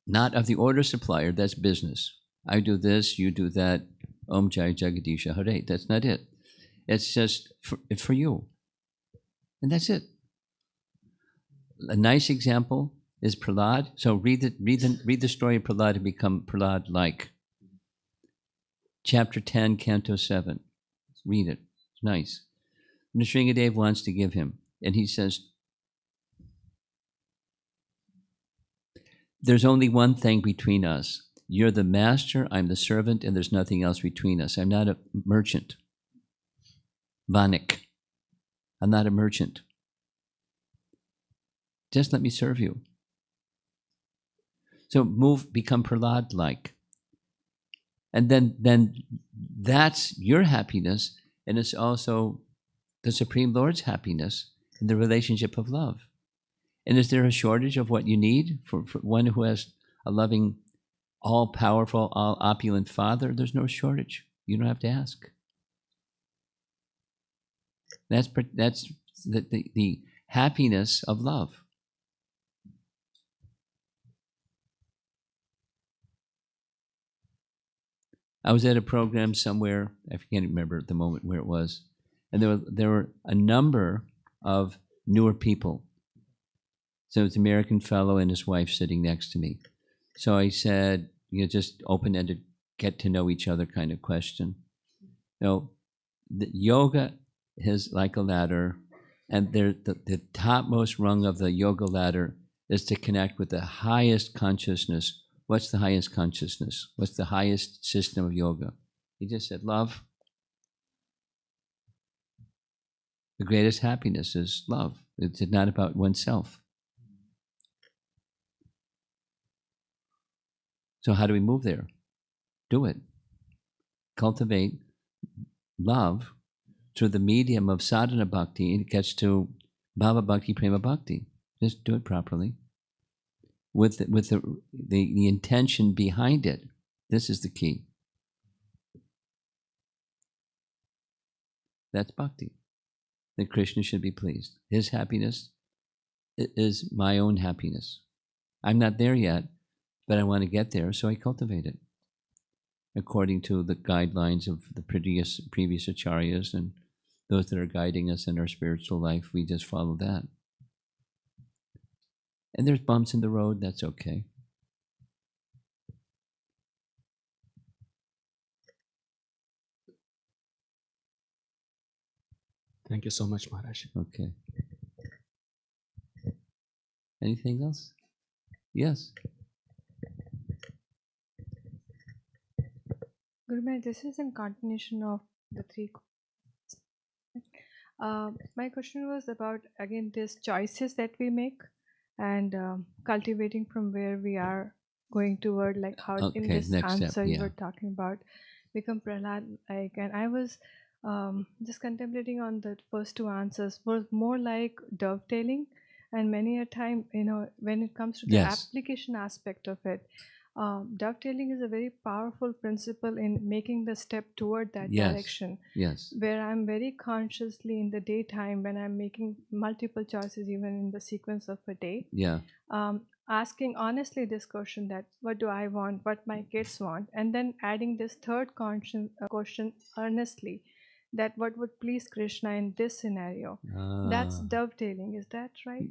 not of the order supplier, that's business. I do this, you do that. Om Jai Jagadisha Hare. That's not it. It's just for you. And that's it. A nice example is Prahlad. So read the story of Prahlad and become Prahlad-like. Chapter 10, Canto 7. Read it. It's nice. Nrsingadev wants to give him. And he says, there's only one thing between us. You're the master, I'm the servant, and there's nothing else between us. I'm not a merchant. Vanik. I'm not a merchant. Just let me serve you. So become Prahlad-like. And then that's your happiness, and it's also the Supreme Lord's happiness in the relationship of love. And is there a shortage of what you need for one who has a loving, all-powerful, all-opulent Father? There's no shortage. You don't have to ask. That's the happiness of love. I was at a program somewhere, I can't remember at the moment where it was, and there were a number of newer people. So it's an American fellow and his wife sitting next to me. So I said, just open-ended, get to know each other kind of question. The yoga is like a ladder, and the topmost rung of the yoga ladder is to connect with the highest consciousness what's the highest consciousness? What's the highest system of yoga? He just said, love. The greatest happiness is love. It's not about oneself. So how do we move there? Do it. Cultivate love through the medium of sadhana bhakti, and it gets to bhava bhakti, prema bhakti. Just do it properly. With the intention behind it. This is the key. That's bhakti. That Krishna should be pleased. His happiness is my own happiness. I'm not there yet, but I want to get there, so I cultivate it according to the guidelines of the previous acharyas and those that are guiding us in our spiritual life. We just follow that. And there's bumps in the road, that's okay. Thank you so much, Maharaj. Okay. Anything else? Yes. Guru Maharaj, this is in continuation of the three. My question was about, again, these choices that we make and cultivating from where we are going toward, like how in Okay, this next answer step, you yeah. were talking about become Prahlad, like, and I was just contemplating on the first two answers was more like dovetailing, and many a time, when it comes to the Yes. application aspect of it, dovetailing is a very powerful principle in making the step toward that Yes. direction, Yes. where I'm very consciously in the daytime when I'm making multiple choices, even in the sequence of a day, Yeah. asking honestly this question, that what do I want, what my kids want, and then adding this third question earnestly, that what would please Krishna in this scenario. That's dovetailing, is that right?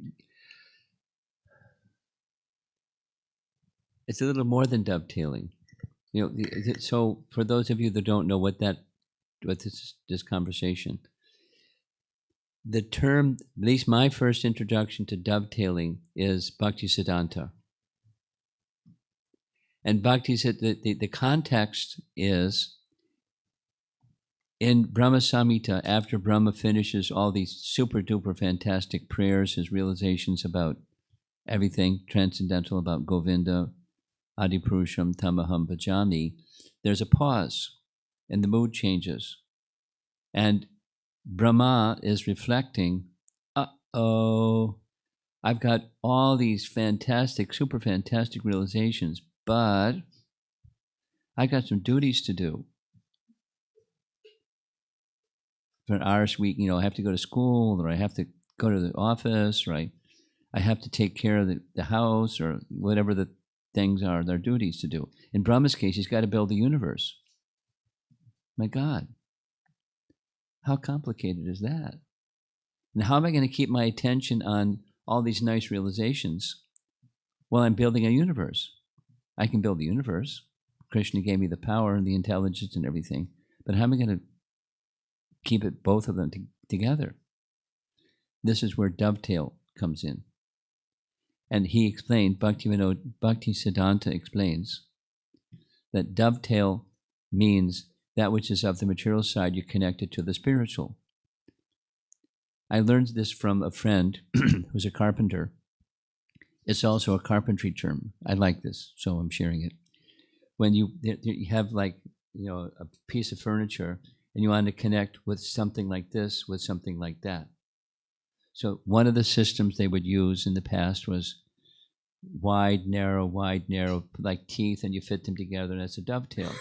It's a little more than dovetailing. So for those of you that don't know what this conversation, the term, at least my first introduction to dovetailing, is Bhakti Siddhanta. And Bhakti said that the context is in Brahma Samhita, after Brahma finishes all these super duper fantastic prayers, his realizations about everything transcendental, about Govinda, Adipurusham Tamaham Bhajami, there's a pause and the mood changes. And Brahma is reflecting, I've got all these fantastic, super fantastic realizations, but I got some duties to do. For hours week, I have to go to school, or I have to go to the office, or I have to take care of the house, or whatever the things are, their duties to do. In Brahma's case, he's got to build the universe. My God, how complicated is that? And how am I going to keep my attention on all these nice realizations while I'm building a universe? I can build the universe. Krishna gave me the power and the intelligence and everything, but how am I going to keep both of them together? This is where dovetail comes in. And he explained, Bhakti Siddhanta explains, that dovetail means that which is of the material side, you connect it to the spiritual. I learned this from a friend who's a carpenter. It's also a carpentry term. I like this, so I'm sharing it. When you have a piece of furniture and you want to connect with something like this, with something like that. So one of the systems they would use in the past was wide, narrow, like teeth, and you fit them together, and that's a dovetail.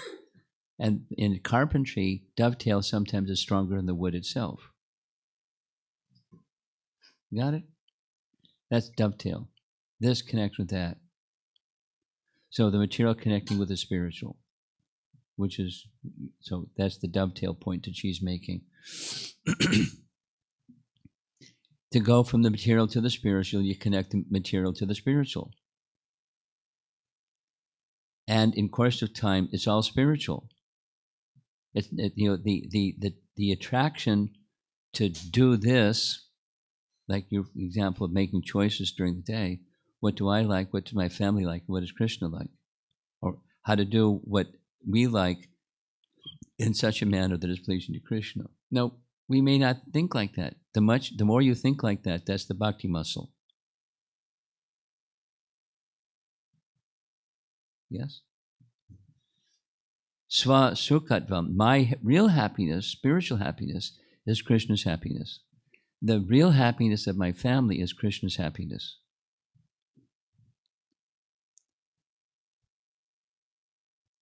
And in carpentry, dovetail sometimes is stronger than the wood itself. Got it? That's dovetail. This connects with that. So the material connecting with the spiritual, so that's the dovetail point that she's making. To go from the material to the spiritual, you connect the material to the spiritual. And in course of time, it's all spiritual. The attraction to do this, like your example of making choices during the day. What do I like? What does my family like? What does Krishna like? how to do what we like in such a manner that is pleasing to Krishna. No, we may not think like that. The more you think like that, that's the bhakti muscle. Yes? Sva sukhatvam. My real happiness, spiritual happiness, is Krishna's happiness. The real happiness of my family is Krishna's happiness.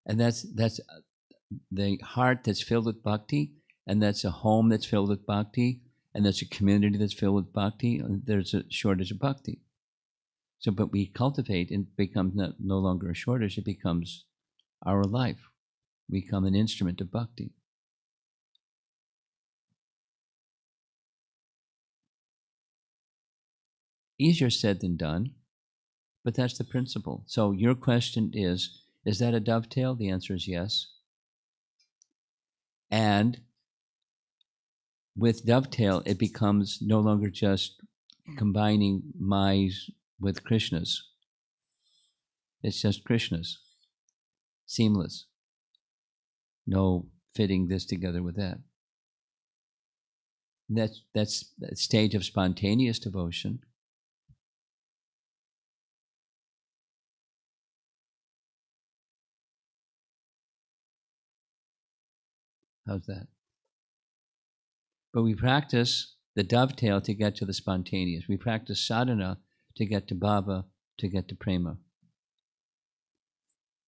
And that's the heart that's filled with bhakti, and that's a home that's filled with bhakti, and that's a community that's filled with bhakti. There's a shortage of bhakti. So, but we cultivate, and it becomes no longer a shortage, it becomes our life. We become an instrument of bhakti. Easier said than done, but that's the principle. So your question is that a dovetail? The answer is yes. And with dovetail, it becomes no longer just combining my's with Krishna's. It's just Krishna's. Seamless. No fitting this together with that. That's a stage of spontaneous devotion. How's that? But we practice the dovetail to get to the spontaneous. We practice sadhana to get to bhava, to get to prema.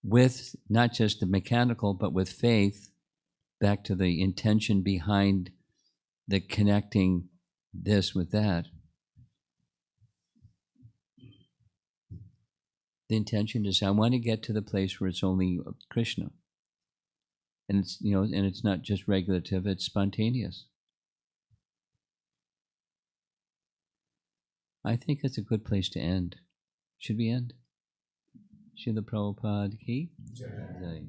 With not just the mechanical, but with faith, back to the intention behind the connecting this with that. The intention is I want to get to the place where it's only Krishna. And it's, and it's not just regulative, it's spontaneous. I think it's a good place to end. Should we end? Srila Prabhupada ki Jai.